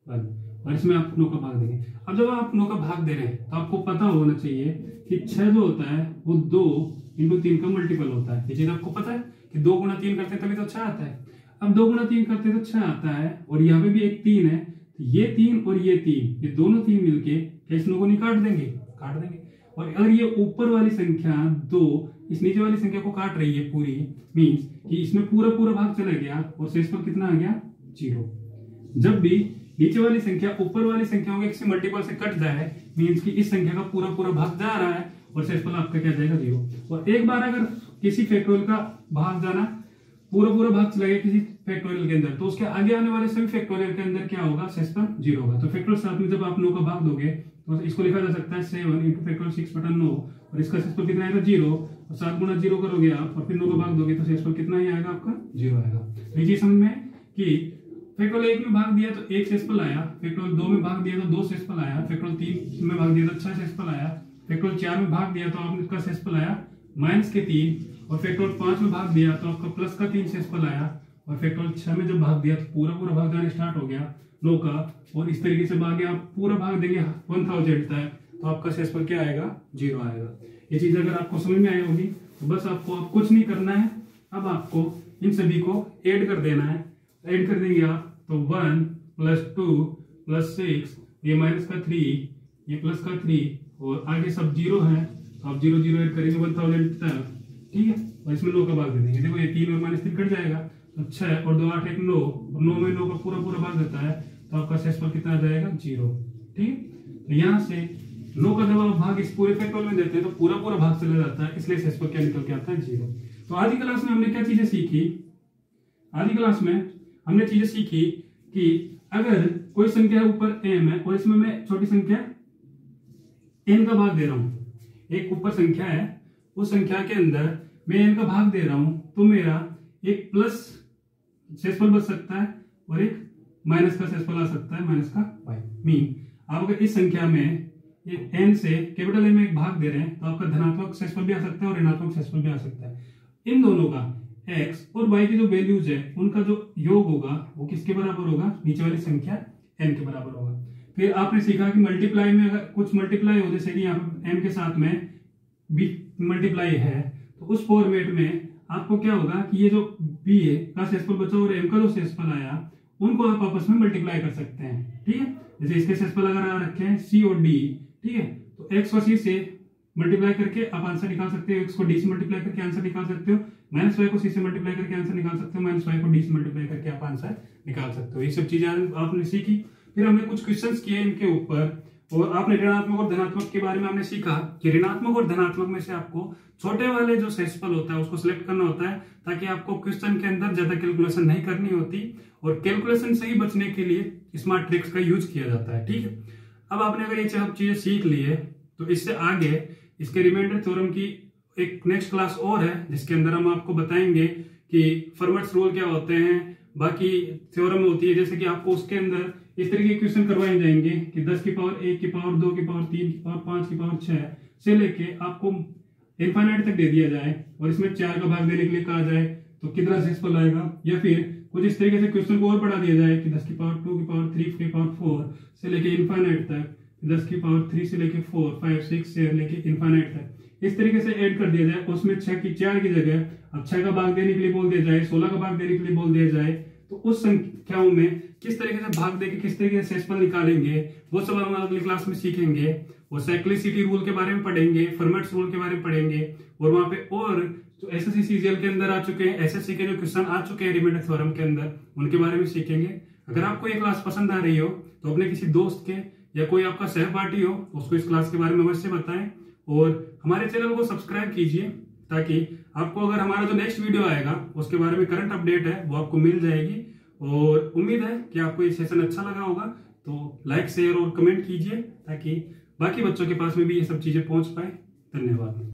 Speaker 1: 1 और इसमें आप 9 का भाग देंगे। अब जब आप 9 का भाग दे रहे हैं तो आपको पता होना चाहिए कि 6 जो होता है वो 2 × 3 का मल्टीपल होता है। ये चीज आपको पता है कि 2 × 3 करते तभी तो 6 आता है। अब 2 × 3 करते तो 6 आता है और यहाँ पे भी एक 3 है, तो ये 3 और ये 3, ये दोनों 3 मिलके क्या इस 9 को नहीं काट देंगे। और अगर ये ऊपर वाली संख्या 2 इस नीचे वाली संख्या को काट रही है पूरी, मींस कि इसमें पूरा भाग चला गया और शेषफल कितना आ गया 0। जब भी नीचे वाली संख्या ऊपर वाली संख्याओं के किसी मल्टीपल से कट जाए, मींस कि इस संख्या का पूरा भाग जा रहा है और शेषफल आपका क्या जाएगा 0। और एक बार अगर किसी फैक्टोरियल का भाग जाना पूरा भाग चला गया किसी फैक्टोरियल के अंदर, तो उसके आगे आने वाले सभी फैक्टोरियल के अंदर क्या होगा, शेषफल 0 होगा। तो फैक्टोरियल 7 में जब आप 9 का भाग दोगे तो इसको लिखा जा सकता है 7 × फैक्टोरियल 6/9 और इसका शेषफल कितना आएगा 0 और 7 × 0 करोगे आप और फिर 9 का भाग दोगे तो शेषफल कितना ही आएगा आपका 0 आएगा। तो ये चीज समझ में कि फैक्टोरियल 1 में भाग दिया तो 1 शेषफल आया, फैक्टोरियल 2 में भाग दिया तो 2 शेषफल आया, फैक्टोरियल 3 में भाग दिया तो 6 शेषफल आया, फैक्टोरियल 4 में भाग दिया तो आपका शेषफल आया -3 और फैक्टोरियल 5 में भाग दिया तो आपका +3 शेषफल आया और फैक्टोरियल 6 में जब भाग दिया तो पूरा भाग जाना स्टार्ट हो गया 9 का और इस तरीके से भाग आप पूरा भाग देंगे 1000 तक तो आपका शेषफल क्या आएगा 0 आएगा। ये चीज अगर आपको समझ में आई होगी तो बस आपको अब कुछ नहीं करना है, अब आपको इन सभी को ऐड कर देना है। ऐड कर देंगे आप तो 1 + 2 + 6, ये -3, ये +3 और आगे सब 0 है तो आप 0 0 ऐड करेंगे 1000 तक, ठीक है। और इसमें 9 का भाग दे देंगे, देखो ये 3 और -3 कट जाएगा तो 6 और 2 8 1 9 और 9 में 9 का पूरा भाग देता है तो आपका शेषफल कितना आ जाएगा 0, ठीक। तो यहाँ से 9 का जब आप भाग इस पूरे फैक्टोरियल में देते हैं तो पूरा भाग चला जाता है, इसलिए शेषफल क्या निकल के आता है 0। तो आज की क्लास में हमने क्या चीजें सीखी, आज की क्लास में हमने चीजें सीखी कि अगर कोई संख्या ऊपर m है और इसमें मैं छोटी संख्या n का भाग दे रहा हूं, एक ऊपर संख्या है उस संख्या के अंदर मैं n का भाग दे रहा हूं तो मेरा एक प्लस शेषफल बच सकता है और एक माइनस का शेषफल आ सकता है -5। मीन आप अगर इस संख्या में ये n से कैपिटल M में एक भाग दे रहे हैं तो आपका धनात्मक शेषफल भी आ सकता है और ऋणात्मक शेषफल भी आ सकता है। इन दोनों का x और y की जो वैल्यूज है उनका जो योग होगा वो किसके बराबर होगा, नीचे वाली संख्या n के बराबर होगा। फिर आपने सीखा कि मल्टीप्लाई में अगर कुछ मल्टीप्लाई हो, जैसे कि यहाँ पर m के साथ में b मल्टीप्लाई है तो उस फॉर्मेट में आपको क्या होगा कि ये जो b है का शेषफल बचा और m का जो शेषफल आया उनको आप आपस में मल्टीप्लाई कर सकते हैं, ठीक है। जैसे इसके शेषफल अगर आ रखे हैं c और d, ठीक है, तो x को c से मल्टीप्लाई करके आप आंसर निकाल सकते हो, x को d से मल्टीप्लाई करके आंसर निकाल सकते हो, -y को c से मल्टीप्लाई करके आंसर निकाल सकते हो, -y को d से मल्टीप्लाई करके आप आंसर निकाल सकते हो। ये सब चीजें आपने सीखी। फिर हमने कुछ क्वेश्चंस किए इनके ऊपर और आपने ऋणात्मक और धनात्मक के बारे में हमने सीखा कि ऋणात्मक और धनात्मक में से आपको छोटे वाले जो शेषफल होता है उसको सिलेक्ट करना होता है, ताकि आपको क्वेश्चन के अंदर ज्यादा कैलकुलेशन नहीं करनी होती, और कैलकुलेशन से ही बचने के लिए स्मार्ट ट्रिक्स का यूज किया जाता है। ठीक है, अब आपने अगर ये सब चीजें सीख ली है तो इससे आगे इसके रिमाइंडर थ्योरम की एक नेक्स्ट क्लास और है, जिसके अंदर हम आपको बताएंगे कि फर्मेट्स रूल क्या होते हैं, बाकी थ्योरम होती है, जैसे कि आपको उसके अंदर इस तरीके के क्वेश्चन करवाए जाएंगे कि 10 की पावर 1 की पावर 2 की पावर 3 की पावर 5 की पावर 6 से लेके आपको इनफाइनाइट तक दे दिया जाए, और इसमें 4 का भाग देने के लिए कहा जाए तो कितना शेषफल आएगा, या फिर कुछ इस तरीके से क्वेश्चन को और बढ़ा दिया जाए कि 10 की पावर 2 की पावर 3 की पावर 4 से लेके इनफाइनाइट तक, 10 की पावर 3 से लेके 4 5 6 से लेके इनफाइनाइट तक इस तरीके से ऐड कर दिया जाए। उसमें 6 की 4 की जगह अब 6 का भाग देने के लिए बोल दिया जाए, 16 का भाग देने के लिए बोल दिया जाए, तो उस संख्याओं में किस तरीके से भाग देके किस तरीके से शेषफल निकालेंगे वो सब हम अगली क्लास में सीखेंगे। और साइक्लिसिटी रूल के बारे में पढ़ेंगे, फर्मेट्स रूल के बारे में पढ़ेंगे, और वहां पे और जो एसएससी सीजीएल के अंदर आ चुके हैं, एसएससी के जो क्वेश्चन आ चुके हैं रिमाइंडर थ्योरम के अंदर, उनके बारे में सीखेंगे। अगर आपको ये क्लास पसंद आ रही हो तो अपने किसी दोस्त के या कोई आपका सहपाठी हो उसको इस क्लास के बारे में अवश्य बताएं, और हमारे चैनल को सब्सक्राइब कीजिए, ताकि आपको अगर हमारा जो नेक्स्ट वीडियो आएगा उसके बारे में करंट अपडेट है वो आपको मिल जाएगी। और उम्मीद है कि आपको ये सेशन अच्छा लगा होगा, तो लाइक शेयर और कमेंट कीजिए ताकि बाकी बच्चों के पास में भी ये सब चीजें पहुंच पाए। धन्यवाद।